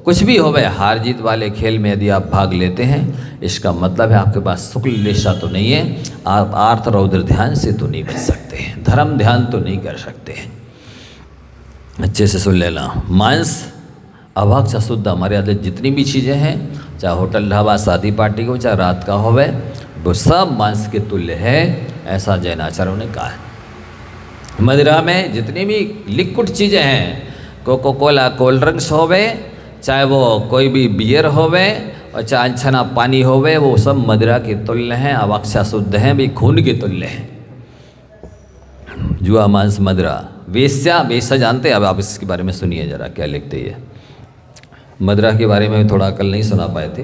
कुछ भी होवे, हार जीत वाले खेल में यदि आप भाग लेते हैं, इसका मतलब है आपके पास शुक्ल निष्ठा तो नहीं है, आप आर्थ रौद्र ध्यान से तो नहीं बच सकते, धर्म ध्यान तो नहीं कर सकते। अच्छे से सुन लेना। मांस, अभक्ष, अशुद्ध, अमर्यादित जितनी भी चीज़ें हैं, चाहे होटल ढाबा शादी पार्टी हो, चाहे रात का होवे, वो सब मांस के तुल्य है, ऐसा जैन आचार्यों ने कहा है। मदिरा में जितनी भी लिक्विड चीज़ें हैं, कोको कोला कोल्ड ड्रिंक्स होवे, चाहे वो कोई भी बियर होवे और चाहे छना पानी होवे, वो सब मदिरा के तुल्य हैं, अभक्ष अशुद्ध हैं, भी खून के तुल्य हैं। जुआ, मांस, मदिरा, वेश्या, वेश्या जानते हैं? अब आप इसके बारे में सुनिए जरा क्या लिखते हैं। मदिरा के बारे में थोड़ा कल नहीं सुना पाए थे।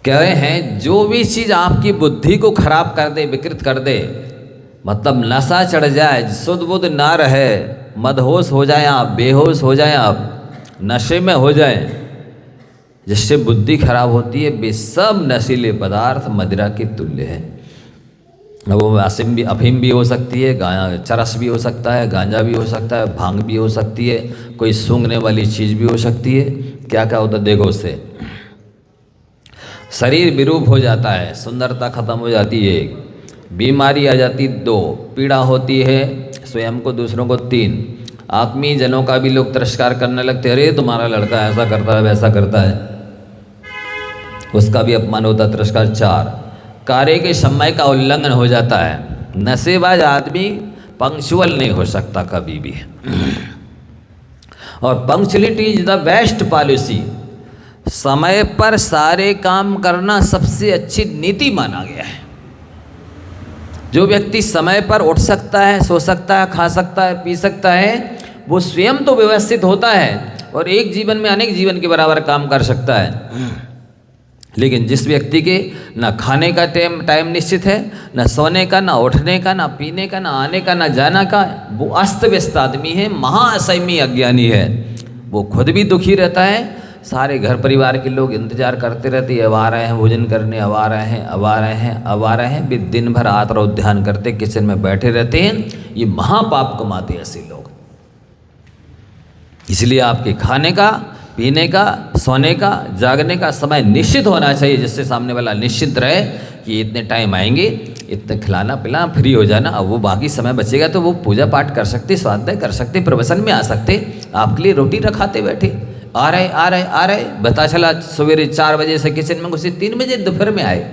कह रहे हैं जो भी चीज़ आपकी बुद्धि को खराब कर दे, विकृत कर दे, मतलब नशा चढ़ जाए, शुद्ध बुद्ध ना रहे, मदहोश हो जाए आप, बेहोश हो जाए आप, नशे में हो जाए, जिससे बुद्धि खराब होती है, वे सब नशीले पदार्थ मदिरा के तुल्य है। वो अफीम भी हो सकती है, चरस भी हो सकता है, गांजा भी हो सकता है, भांग भी हो सकती है, कोई सूंघने वाली चीज़ भी हो सकती है। क्या क्या होता है देखो, उससे शरीर विरूप हो जाता है, सुंदरता खत्म हो जाती है, बीमारी आ जाती 2, पीड़ा होती है स्वयं को, दूसरों को 3, आत्मीय जनों का भी लोग तिरस्कार करने लगते, अरे तुम्हारा लड़का ऐसा करता है, वैसा करता है, उसका भी अपमान होता, तिरस्कार। 4, कार्य के समय का उल्लंघन हो जाता है। नशेबाज आदमी पंक्चुअल नहीं हो सकता कभी भी, और punctuality is the best policy. समय पर सारे काम करना सबसे अच्छी नीति माना गया है। जो व्यक्ति समय पर उठ सकता है, सो सकता है, खा सकता है, पी सकता है, वो स्वयं तो व्यवस्थित होता है और एक जीवन में अनेक जीवन के बराबर काम कर सकता है। लेकिन जिस व्यक्ति के ना खाने का टाइम निश्चित है, ना सोने का, ना उठने का, ना पीने का, ना आने का, ना जाना का, वो अस्त व्यस्त आदमी है, महाअसमयी अज्ञानी है। वो खुद भी दुखी रहता है, सारे घर परिवार के लोग इंतजार करते रहते, अब आ रहे हैं भोजन करने, अब आ रहे हैं, अब आ रहे हैं, अब आ रहे हैं, वे दिन भर आत्म ध्यान करते किचन में बैठे रहते हैं। ये महापाप कमाते ऐसे लोग। इसलिए आपके खाने का, पीने का, सोने का, जागने का समय निश्चित होना चाहिए, जिससे सामने वाला निश्चित रहे कि इतने टाइम आएंगे, इतने खिलाना पिलाना, फ्री हो जाना। अब वो बाकी समय बचेगा तो वो पूजा पाठ कर सकते, स्वाध्याय कर सकते, प्रवचन में आ सकते, आपके लिए रोटी रखाते बैठे। आ रहे बता चला सवेरे 4 बजे से किचन में घुसे, 3 बजे दोपहर में आए,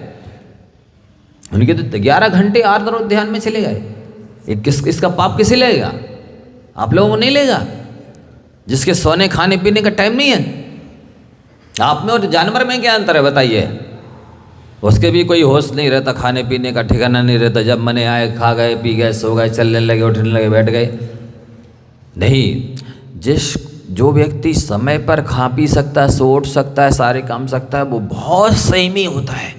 उनके तो 11 घंटे आर्द्र ध्यान में चले गए। इसका पाप किसे लेगा? आप लोगों को नहीं लेगा, जिसके सोने खाने पीने का टाइम नहीं है। आप में और जानवर में क्या अंतर है बताइए? उसके भी कोई होश नहीं रहता, खाने पीने का ठिकाना नहीं रहता, जब मने आए खा गए, पी गए, सो गए, चलने लगे, उठने लगे, बैठ गए। नहीं, जो व्यक्ति समय पर खा पी सकता है, सो उठ सकता है, सारे काम सकता है, वो बहुत संयमी होता है।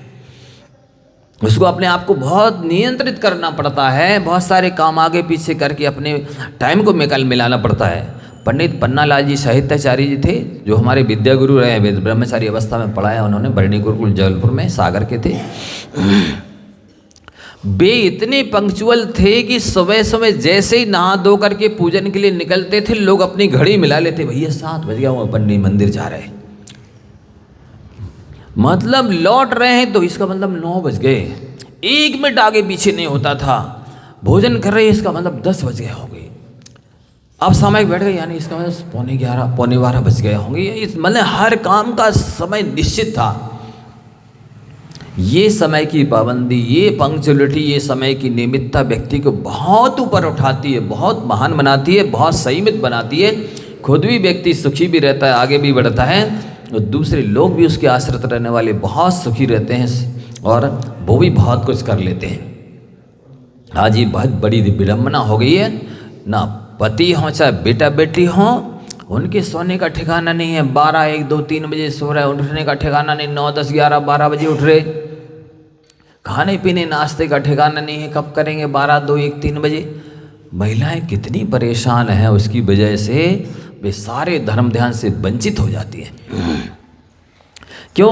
उसको अपने आप को बहुत नियंत्रित करना पड़ता है, बहुत सारे काम आगे पीछे करके अपने टाइम को मिलाना पड़ता है। पंडित पन्नालाल जी साहित्याचार्य जी थे, जो हमारे विद्या गुरु रहे, ब्रह्मचारी अवस्था में पढ़ाया उन्होंने, बरनी गुरुकुल जबलपुर में, सागर के थे। वे इतने पंक्चुअल थे कि सुबह सुबह जैसे ही नहा धो करके पूजन के लिए निकलते थे, लोग अपनी घड़ी मिला लेते, भैया 7 बज गया, वो पंडित मंदिर जा रहे हैं, मतलब लौट रहे हैं, तो इसका मतलब 9 बज गए। 1 मिनट आगे पीछे नहीं होता था। भोजन कर रहे हैं, इसका मतलब 10 बज गए होंगे। अब समय बैठ गए, यानी इसका मतलब 11:15, 12:15 बज गए होंगे। इस मतलब हर काम का समय निश्चित था। ये समय की पाबंदी, ये पंक्चुअलिटी, ये समय की नियमितता व्यक्ति को बहुत ऊपर उठाती है, बहुत महान बनाती है, बहुत संयमित बनाती है। खुद भी व्यक्ति सुखी भी रहता है, आगे भी बढ़ता है, और दूसरे लोग भी उसके आश्रित रहने वाले बहुत सुखी रहते हैं, और वो भी बहुत कुछ कर लेते हैं। आज ये बहुत बड़ी विडम्बना हो गई है ना, पति हों चाहे बेटा बेटी हों, उनके सोने का ठिकाना नहीं है। 12, 1, 2, 3 बजे सो रहे, उठने का ठिकाना नहीं, 9, 10, 11, 12 बजे उठ रहे। खाने पीने नाश्ते का ठिकाना नहीं है, कब करेंगे? 12, 2, 1, 3 बजे। महिलाएं कितनी परेशान हैं, उसकी वजह से वे सारे धर्म ध्यान से वंचित हो जाती हैं। क्यों?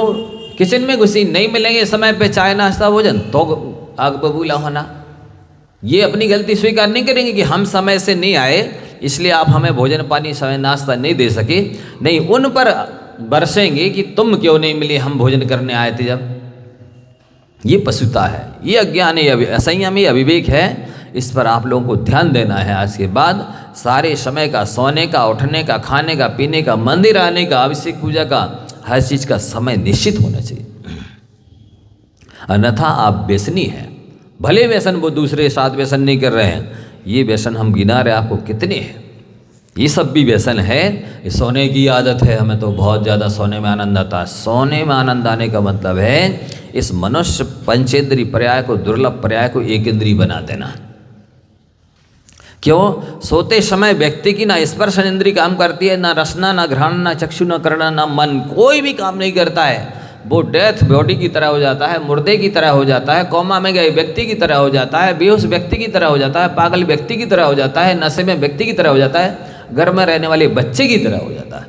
किचन में घुसी, नहीं मिलेंगे समय पे चाय नाश्ता भोजन, तो आग बबूला होना। ये अपनी गलती स्वीकार नहीं करेंगे कि हम समय से नहीं आए, इसलिए आप हमें भोजन पानी समय नाश्ता नहीं दे सके। नहीं, उन पर बरसेंगे कि तुम क्यों नहीं मिले, हम भोजन करने आए थे जब। ये पशुता है, ये अज्ञान है, असंयम, ये अविवेक है। इस पर आप लोगों को ध्यान देना है। आज के बाद सारे समय का, सोने का, उठने का, खाने का, पीने का, मंदिर आने का, अभिषेक पूजा का, हर चीज़ का समय निश्चित होना चाहिए। अन्यथा आप व्यसनी हैं। भले व्यसन वो दूसरे साथ व्यसन नहीं कर रहे हैं, ये व्यसन हम गिना रहे आपको कितने हैं। ये सब भी व्यसन है। ये सोने की आदत है, हमें तो बहुत ज़्यादा सोने में आनंद आता है। सोने में आनंद आने का मतलब है इस मनुष्य पंचेंद्रीय पर्याय को, दुर्लभ पर्याय को एक इंद्रिय बना देना। क्यों? सोते समय व्यक्ति की ना स्पर्श इंद्रिय काम करती है, ना रसना, ना घ्राण, ना चक्षु, ना कर्ण, ना मन, कोई भी काम नहीं करता है। वो डेथ बॉडी की तरह हो जाता है, मुर्दे की तरह हो जाता है, कोमा में गए व्यक्ति की तरह हो जाता है, बेहोश व्यक्ति की तरह हो जाता है, पागल व्यक्ति की तरह हो जाता है, नशे में व्यक्ति की तरह हो जाता है, घर में रहने वाले बच्चे की तरह हो जाता है।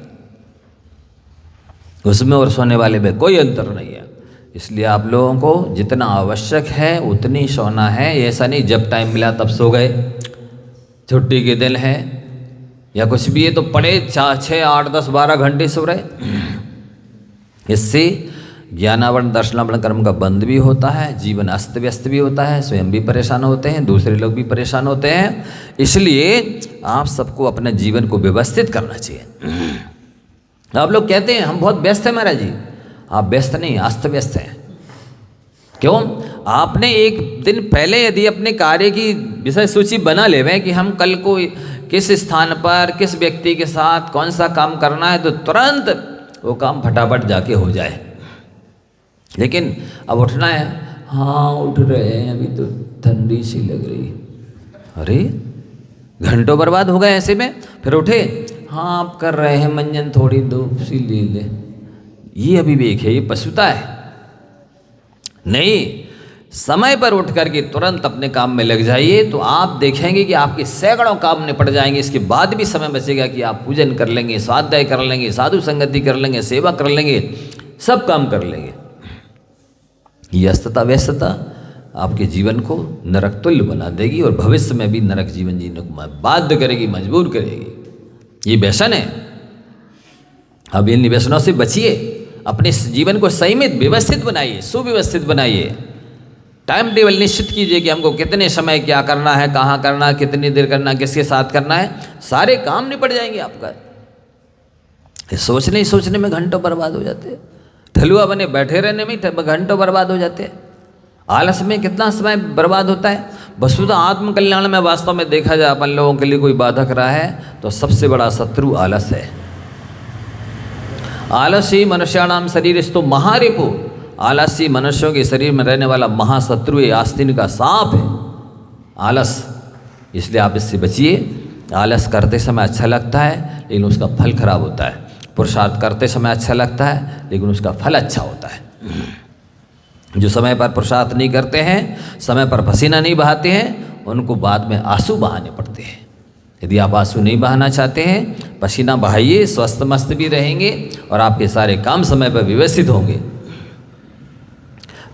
उसमें और सोने वाले में कोई अंतर नहीं है। इसलिए आप लोगों को जितना आवश्यक है उतनी सोना है। ऐसा नहीं जब टाइम मिला तब सो गए, छुट्टी के दिन है या कुछ भी है तो पड़े 4, 6, 8, 10, 12 घंटे सो रहे। इससे ज्ञानावरण दर्शनावरण कर्म का बंद भी होता है, जीवन अस्त व्यस्त भी होता है, स्वयं भी परेशान होते हैं, दूसरे लोग भी परेशान होते हैं। इसलिए आप सबको अपने जीवन को व्यवस्थित करना चाहिए। आप लोग कहते हैं हम बहुत व्यस्त हैं महाराज जी। आप व्यस्त नहीं, अस्त व्यस्त हैं। क्यों? आपने एक दिन पहले यदि अपने कार्य की विषय सूची बना लेवें कि हम कल को किस स्थान पर किस व्यक्ति के साथ कौन सा काम करना है, तो तुरंत वो काम फटाफट जाके हो जाए। लेकिन अब उठना है, हाँ उठ रहे हैं, अभी तो ठंडी सी लग रही। अरे घंटों बर्बाद हो गए ऐसे में। फिर उठे, हाँ आप कर रहे हैं मंजन, थोड़ी धूप सी ले ले। ये अविवेक है, ये पशुता है। नहीं, समय पर उठ करके तुरंत अपने काम में लग जाइए, तो आप देखेंगे कि आपके सैकड़ों काम निपट जाएंगे। इसके बाद भी समय बचेगा कि आप पूजन कर लेंगे, स्वाध्याय कर लेंगे, साधु संगति कर लेंगे, सेवा कर लेंगे, सब काम कर लेंगे। ये अस्तता व्यस्तता आपके जीवन को नरक तुल्य बना देगी और भविष्य में भी नरक जीवन जीने को बाध्य करेगी, मजबूर करेगी। ये व्यसन है। अब इन व्यसनों से बचिए, अपने जीवन को संयमित व्यवस्थित बनाइए, सुव्यवस्थित बनाइए। टाइम टेबल निश्चित कीजिए कि हमको कितने समय क्या करना है, कहाँ करना है, कितनी देर करना है, किसके साथ करना है। सारे काम निपट जाएंगे आपका। सोचने ही सोचने में घंटों बर्बाद हो जाते हैं। थलुआ बने बैठे रहने में घंटों बर्बाद हो जाते हैं। आलस में कितना समय बर्बाद होता है। वस्तुतः आत्मकल्याण में वास्तव में देखा जाए अपन लोगों के लिए कोई बाधक रहा है तो सबसे बड़ा शत्रु आलस है। आलसी मनुष्याणाम शरीरस्थो महारिपु, आलसी मनुष्यों के शरीर में रहने वाला महाशत्रु है, आस्तीन का सांप है आलस। इसलिए आप इससे बचिए। आलस करते समय अच्छा लगता है लेकिन उसका फल खराब होता है, पुरुषार्थ करते समय अच्छा लगता है लेकिन उसका फल अच्छा होता है। जो समय पर पुरुषार्थ नहीं करते हैं, समय पर पसीना नहीं बहाते हैं, उनको बाद में आंसू बहाने पड़ते हैं। यदि आप आंसू नहीं बहाना चाहते हैं, पसीना बहाइए, स्वस्थ मस्त भी रहेंगे और आपके सारे काम समय पर व्यवस्थित होंगे।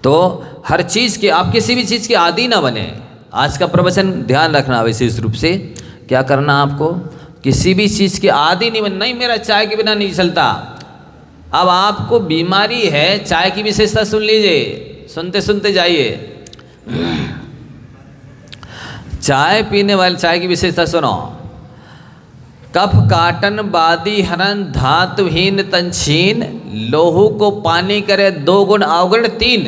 तो हर चीज़ के, आप किसी भी चीज़ के आदी ना बने। आज का प्रवचन ध्यान रखना विशेष रूप से, क्या करना आपको, किसी भी चीज़ के आदी नहीं बनना। नहीं मेरा चाय के बिना नहीं चलता। अब आपको बीमारी है, चाय की विशेषता सुन लीजिए, सुनते सुनते जाइए। चाय पीने वाले, चाय की विशेषता सुनो। कफ काटन बादी हरन धातुहीन तंछीन, लोहू को पानी करे 2 गुण अवगुण 3।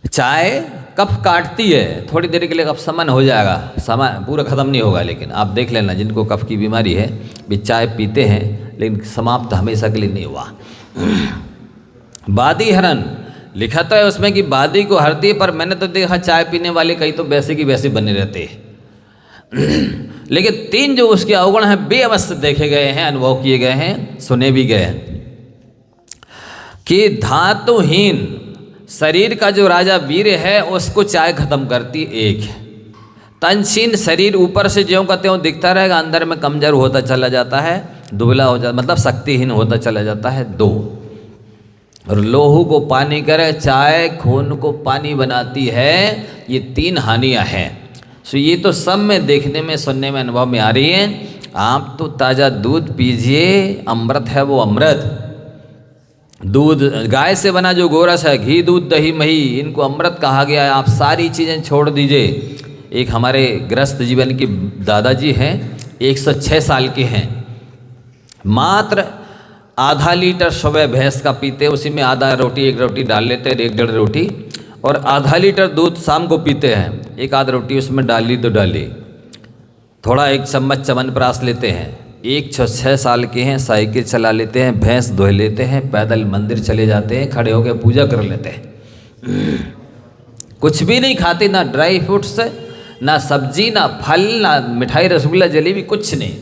चाय कफ काटती है, थोड़ी देर के लिए कफ समन हो जाएगा, समय पूरा ख़त्म नहीं होगा, लेकिन आप देख लेना जिनको कफ की बीमारी है भी चाय पीते हैं लेकिन समाप्त हमेशा के लिए नहीं हुआ। बादी हरन लिखा तो है उसमें कि बादी को हरती है, पर मैंने तो देखा चाय पीने वाले कई तो वैसे की वैसे बने रहते हैं। लेकिन 3 जो उसके अवगुण हैं बेअवस्थ देखे गए हैं, अनुभव किए गए हैं, सुने भी गए हैं कि धातुहीन शरीर का जो राजा वीर है उसको चाय खत्म करती 1। तंछीन शरीर ऊपर से ज्यों का त्यों दिखता रहेगा, अंदर में कमजोर होता चला जाता है, दुबला हो जाता, मतलब शक्तिहीन होता चला जाता है 2। और लोहू को पानी करे, चाय खून को पानी बनाती है, ये 3 हानियां हैं। सो ये तो सब में देखने में, सुनने में, अनुभव में आ रही है। आप तो ताज़ा दूध पीजिए, अमृत है वो अमृत। दूध गाय से बना जो गोरस है, घी दूध दही मही, इनको अमृत कहा गया है। आप सारी चीज़ें छोड़ दीजिए। एक हमारे गृहस्थ जीवन के दादाजी हैं, 106 साल के हैं, मात्र आधा लीटर सुबह भैंस का पीते, उसी में आधा रोटी 1 रोटी डाल लेते हैं, 1 डेढ़ रोटी, और आधा लीटर दूध शाम को पीते हैं। 1 आध रोटी उसमें डाली तो डाली, थोड़ा 1 चम्मच च्यवनप्राश लेते हैं। 106 साल के हैं, साइकिल चला लेते हैं, भैंस धो लेते हैं, पैदल मंदिर चले जाते हैं, खड़े होकर पूजा कर लेते हैं। कुछ भी नहीं खाते, ना ड्राई फ्रूट्स, ना सब्जी, ना फल, ना मिठाई रसगुल्ला जलेबी, कुछ नहीं।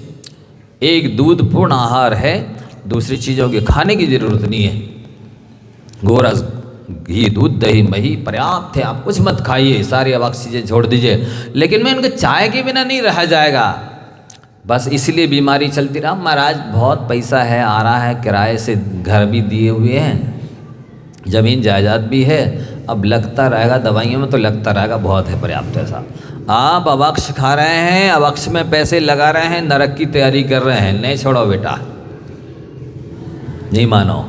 एक दूध पूर्ण आहार है, दूसरी चीज़ों के खाने की ज़रूरत नहीं है। गोरस घी दूध दही मही पर्याप्त है, आप कुछ मत खाइए, सारी अवाक चीज़ें छोड़ दीजिए। लेकिन मैं उनके चाय के बिना नहीं रहा जाएगा, बस इसलिए बीमारी चलती रहा। महाराज बहुत पैसा है, आ रहा है, किराए से घर भी दिए हुए हैं, ज़मीन जायदाद भी है, अब लगता रहेगा दवाइयों में, तो लगता रहेगा बहुत है, पर्याप्त है साहब। आप अवक्ष खा रहे हैं, अवक्ष में पैसे लगा रहे हैं, नरक की तैयारी कर रहे हैं। नहीं छोड़ो बेटा, नहीं मानो,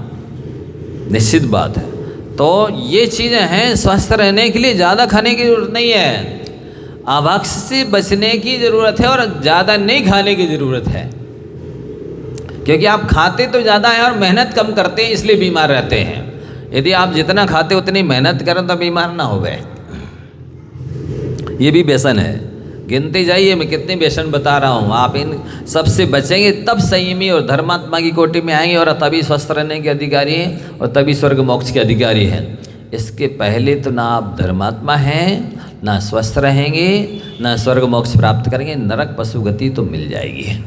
निश्चित बात है। तो ये चीज़ें हैं, स्वस्थ रहने के लिए ज़्यादा खाने की जरूरत नहीं है, अभक्ष से बचने की ज़रूरत है और ज़्यादा नहीं खाने की ज़रूरत है। क्योंकि आप खाते तो ज़्यादा हैं और मेहनत कम करते हैं, इसलिए बीमार रहते हैं। यदि आप जितना खाते उतनी मेहनत करें तो बीमार ना हो गए। ये भी व्यसन है, गिनते जाइए, मैं कितने व्यसन बता रहा हूँ। आप इन सबसे बचेंगे तब संयमी और धर्मात्मा की कोटि में आएंगे, और तभी स्वस्थ रहने के अधिकारी हैं, और तभी स्वर्ग मोक्ष के अधिकारी हैं। इसके पहले तो ना आप धर्मात्मा हैं, ना स्वस्थ रहेंगे, ना स्वर्ग मोक्ष प्राप्त करेंगे, नरक पशु गति तो मिल जाएगी।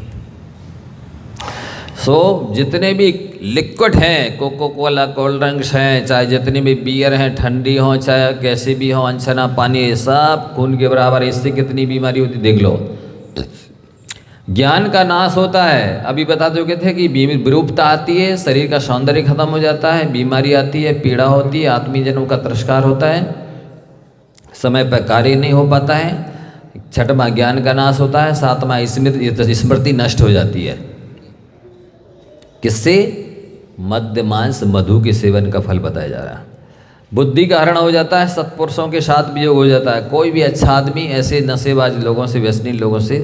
सो जितने भी लिक्विड हैं, कोको कोला, कोल्ड ड्रिंक्स हैं, चाहे जितनी भी बियर हैं, ठंडी हो चाहे कैसी भी हो, अनछना पानी, सब खून के बराबर। इससे कितनी बीमारी होती देख लो। ज्ञान का नाश होता है। अभी बता चुके थे कि विरूपता आती है, शरीर का सौंदर्य खत्म हो जाता है, बीमारी आती है, पीड़ा होती है, आत्मीय जन्म का तिरस्कार होता है, समय पर कार्य नहीं हो पाता है। 6वां ज्ञान का नाश होता है। 7वां स्मृति नष्ट हो जाती है। किससे? मद्य मांस मधु के सेवन का फल बताया जा रहा है। बुद्धि का हरण हो जाता है, सत्पुरुषों के साथ वियोग हो जाता है। कोई भी अच्छा आदमी ऐसे नशेबाज लोगों से, व्यसनी लोगों से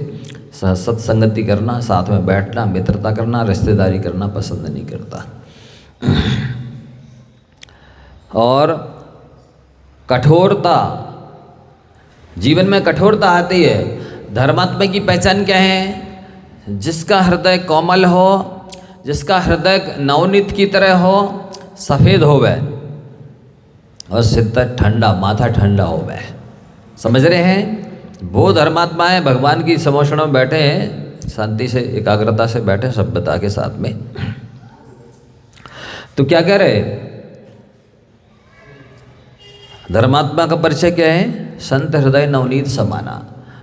सत्संगति करना, साथ में बैठना, मित्रता करना, रिश्तेदारी करना पसंद नहीं करता। और कठोरता, जीवन में कठोरता आती है। धर्मात्मा की पहचान क्या है? जिसका हृदय कोमल हो, जिसका हृदय नवनीत की तरह हो, सफ़ेद हो वह, और सिद्ध ठंडा, माथा ठंडा हो वह। समझ रहे हैं? वो धर्मात्मा है, भगवान की समोषण में बैठे हैं, शांति से एकाग्रता से बैठे सभ्यता के साथ में। तो क्या कह रहे? धर्मात्मा का परिचय क्या है? संत हृदय नवनीत समाना।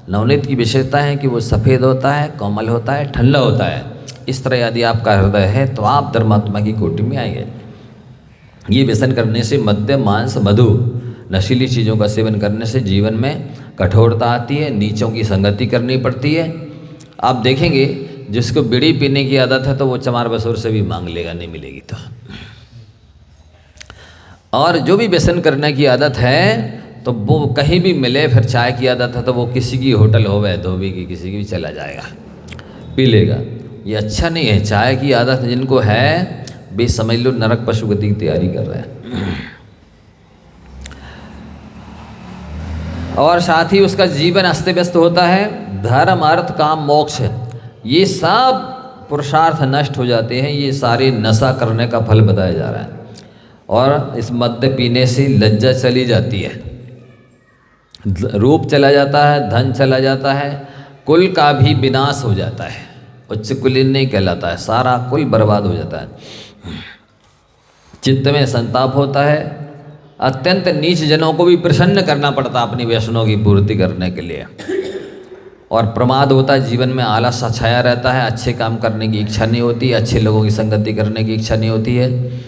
नवनीत की विशेषता है कि वो सफ़ेद होता है, कोमल होता है, ठंडा होता है। इस तरह यदि आपका हृदय है तो आप धर्मात्मा की कोटि में आएंगे। ये व्यसन करने से, मद्य मांस मधु नशीली चीज़ों का सेवन करने से जीवन में कठोरता आती है, नीचों की संगति करनी पड़ती है। आप देखेंगे जिसको बीड़ी पीने की आदत है तो वो चमार बसोर से भी मांग लेगा, नहीं मिलेगी तो। और जो भी व्यसन करने की आदत है तो वो कहीं भी मिले, फिर चाय की आदत है तो वो किसी की होटल हो वह धोबी की, किसी की भी चला जाएगा, पी लेगा। ये अच्छा नहीं है। चाय की आदत जिनको है वे समझ लो नरक पशुगति की तैयारी कर रहे हैं। और साथ ही उसका जीवन अस्त व्यस्त होता है। धर्म अर्थ काम मोक्ष, ये सब पुरुषार्थ नष्ट हो जाते हैं। ये सारे नशा करने का फल बताया जा रहा है। और इस मद्य पीने से लज्जा चली जाती है, रूप चला जाता है, धन चला जाता है, कुल का भी विनाश हो जाता है। उच्च कुलीन नहीं कहलाता है, सारा कुल बर्बाद हो जाता है। चित्त में संताप होता है। अत्यंत नीच जनों को भी प्रसन्न करना पड़ता अपनी व्यसनों की पूर्ति करने के लिए। और प्रमाद होता है, जीवन में आलस छाया रहता है, अच्छे काम करने की इच्छा नहीं होती, अच्छे लोगों की संगति करने की इच्छा नहीं होती है।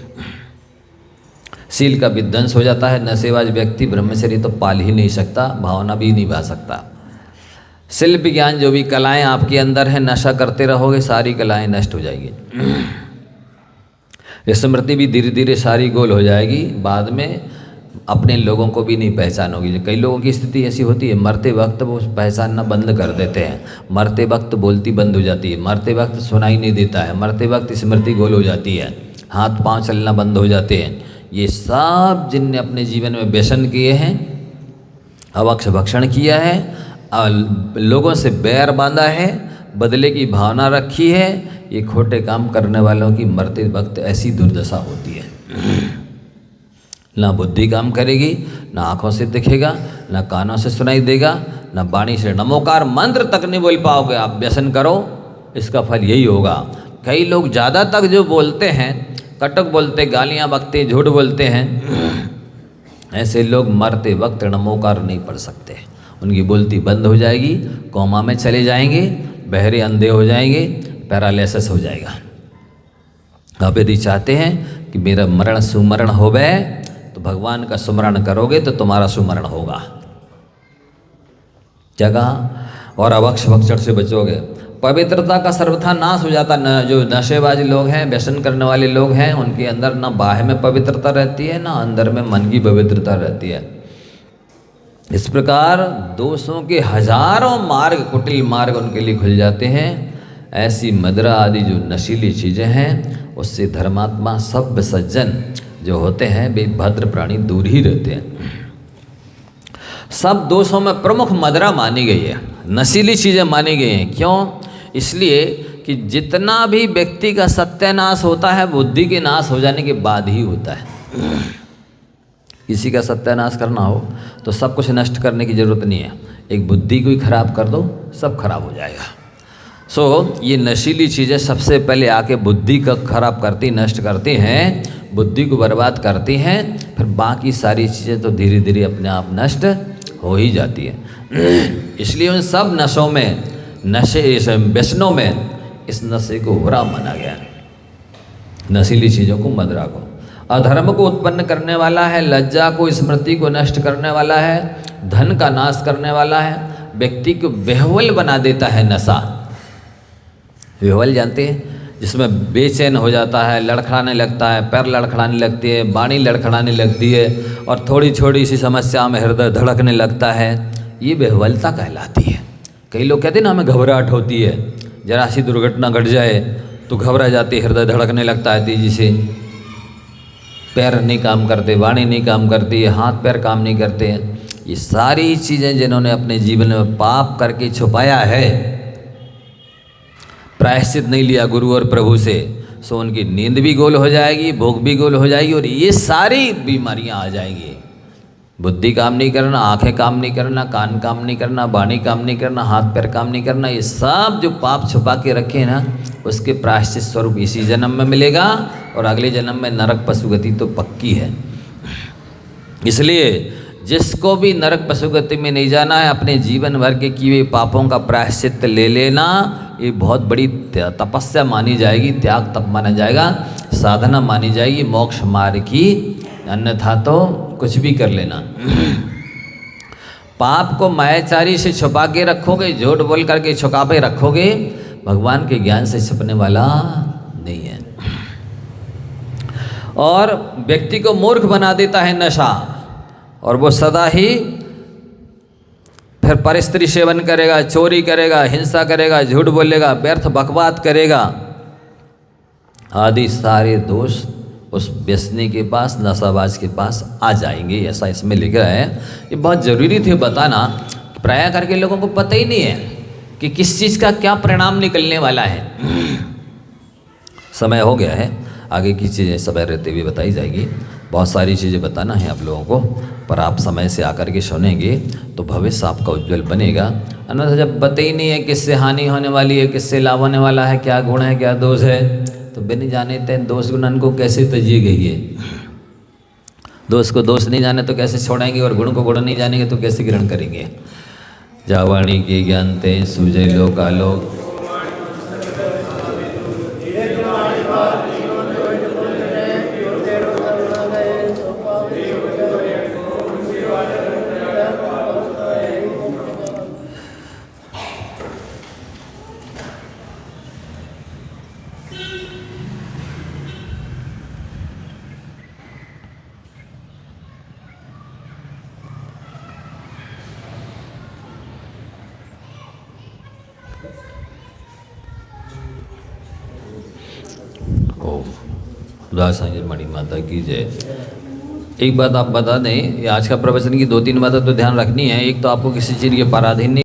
शील का विध्वंस हो जाता है। नशेबाज व्यक्ति ब्रह्मचर्य तो पाल ही नहीं सकता, भावना भी निभा सकता। शिल्प ज्ञान जो भी कलाएं आपके अंदर हैं, नशा करते रहोगे सारी कलाएं नष्ट हो जाएगी। स्मृति भी धीरे धीरे सारी गोल हो जाएगी। बाद में अपने लोगों को भी नहीं पहचान होगी। कई लोगों की स्थिति ऐसी होती है, मरते वक्त वो पहचानना बंद कर देते हैं, मरते वक्त बोलती बंद हो जाती है, मरते वक्त सुनाई नहीं देता है, मरते वक्त स्मृति गोल हो जाती है, हाथ पांव चलना बंद हो जाते हैं। ये सब जिनने अपने जीवन में व्यसन किए हैं, अवक्ष भक्षण किया है, लोगों से बैर बांधा है, बदले की भावना रखी है, ये खोटे काम करने वालों की मरते वक्त ऐसी दुर्दशा होती है। ना बुद्धि काम करेगी, ना आँखों से दिखेगा, ना कानों से सुनाई देगा, ना वाणी से, नमोकार मंत्र तक नहीं बोल पाओगे। आप व्यसन करो, इसका फल यही होगा। कई लोग ज़्यादा तक जो बोलते हैं, कटक बोलते, गालियाँ बकते, झूठ बोलते हैं, ऐसे लोग मरते वक्त नमोकार नहीं पढ़ सकते। उनकी बोलती बंद हो जाएगी, कोमा में चले जाएंगे, बहरे अंधे हो जाएंगे, पैरालिसिस हो जाएगा। आप यदि चाहते हैं कि मेरा मरण सुमरण होवे तो भगवान का सुमरण करोगे तो तुम्हारा सुमरण होगा। जगह और अवक्ष भक्षण से बचोगे। पवित्रता का सर्वथा नाश हो जाता। न जो नशेबाज लोग हैं, व्यसन करने वाले लोग हैं, उनके अंदर ना बाह्य में पवित्रता रहती है, ना अंदर में मन की पवित्रता रहती है। इस प्रकार दोषों के हजारों मार्ग, कुटिल मार्ग उनके लिए खुल जाते हैं। ऐसी मदिरा आदि जो नशीली चीज़ें हैं, उससे धर्मात्मा सभ्य सज्जन जो होते हैं वे भद्र प्राणी दूर ही रहते हैं। सब दोषों में प्रमुख मदिरा मानी गई है, नशीली चीज़ें मानी गई हैं। क्यों? इसलिए कि जितना भी व्यक्ति का सत्यानाश होता है बुद्धि के नाश हो जाने के बाद ही होता है। किसी का सत्यानाश करना हो तो सब कुछ नष्ट करने की जरूरत नहीं है, एक बुद्धि को ही खराब कर दो, सब खराब हो जाएगा। ये नशीली चीज़ें सबसे पहले आके बुद्धि का खराब करती, नष्ट करती हैं, बुद्धि को बर्बाद करती हैं। फिर बाकी सारी चीज़ें तो धीरे धीरे अपने आप नष्ट हो ही जाती है। इसलिए उन सब नशों में, व्यसनों में इस नशे को बुरा माना गया, नशीली चीज़ों को, मदिरा को। अधर्म को उत्पन्न करने वाला है, लज्जा को, स्मृति को नष्ट करने वाला है, धन का नाश करने वाला है, व्यक्ति को बेहवल बना देता है नशा। बेहवल जानते हैं? जिसमें बेचैन हो जाता है, लड़खड़ाने लगता है, पैर लड़खड़ाने लगती है, वाणी लड़खड़ाने लगती है, और थोड़ी छोटी सी समस्या में हृदय धड़कने लगता है। ये बेहवलता कहलाती है। कई लोग कहते हैं ना हमें घबराहट होती है, जरा सी दुर्घटना घट जाए तो घबरा जाती है, हृदय धड़कने लगता है तेजी से, पैर नहीं काम करते, वाणी नहीं काम करती है, हाथ पैर काम नहीं करते हैं। ये सारी चीज़ें जिन्होंने अपने जीवन में पाप करके छुपाया है, प्रायश्चित नहीं लिया गुरु और प्रभु से, सो उनकी नींद भी गोल हो जाएगी, भूख भी गोल हो जाएगी और ये सारी बीमारियां आ जाएंगी। बुद्धि काम नहीं करना, आंखें काम नहीं करना, कान काम नहीं करना, वाणी काम नहीं करना, हाथ पैर काम नहीं करना, ये सब जो पाप छुपा के रखे ना उसके प्रायश्चित स्वरूप इसी जन्म में मिलेगा और अगले जन्म में नरक पशुगति तो पक्की है। इसलिए जिसको भी नरक पशुगति में नहीं जाना है, अपने जीवन भर के किए पापों का प्रायश्चित ले लेना, ये बहुत बड़ी तपस्या मानी जाएगी, त्याग तप माना जाएगा, साधना मानी जाएगी मोक्ष मार्ग की, अन्यथा तो कुछ भी कर लेना। पाप को मायाचारी से छुपा के रखोगे, झूठ बोल करके छुपा के रखोगे, भगवान के ज्ञान से छिपने वाला नहीं है। और व्यक्ति को मूर्ख बना देता है नशा, और वो सदा ही फिर परस्त्री सेवन करेगा, चोरी करेगा, हिंसा करेगा, झूठ बोलेगा, व्यर्थ बकवाद करेगा, आदि सारे दोष उस व्यसनी के पास, नशाबाज के पास आ जाएंगे। ऐसा इसमें लिख रहा है। ये बहुत ज़रूरी थे बताना, प्राय करके लोगों को पता ही नहीं है कि किस चीज़ का क्या परिणाम निकलने वाला है। समय हो गया है, आगे की चीज़ें समय रहते हुए बताई जाएगी। बहुत सारी चीज़ें बताना है आप लोगों को, पर आप समय से आकर के सुनेंगे तो भविष्य आपका उज्जवल बनेगा। अन्यथा जब पता ही नहीं है किससे हानि होने वाली है, किससे लाभ होने वाला है, क्या गुण है, क्या दोष है, तो बिन जाने तैन दोष गुणन को कैसे तजिए गई है। दोष को दोष नहीं जाने तो कैसे छोड़ेंगे, और गुण को गुण नहीं जानेंगे तो कैसे ग्रहण करेंगे। जावाणी के ज्ञान ते सूझे लोक आलोक, उदासाई मणि माता की जय। एक बात आप बता दें, आज का प्रवचन की 2-3 बातें तो ध्यान रखनी है। एक तो आपको किसी चीज़ के पराधीन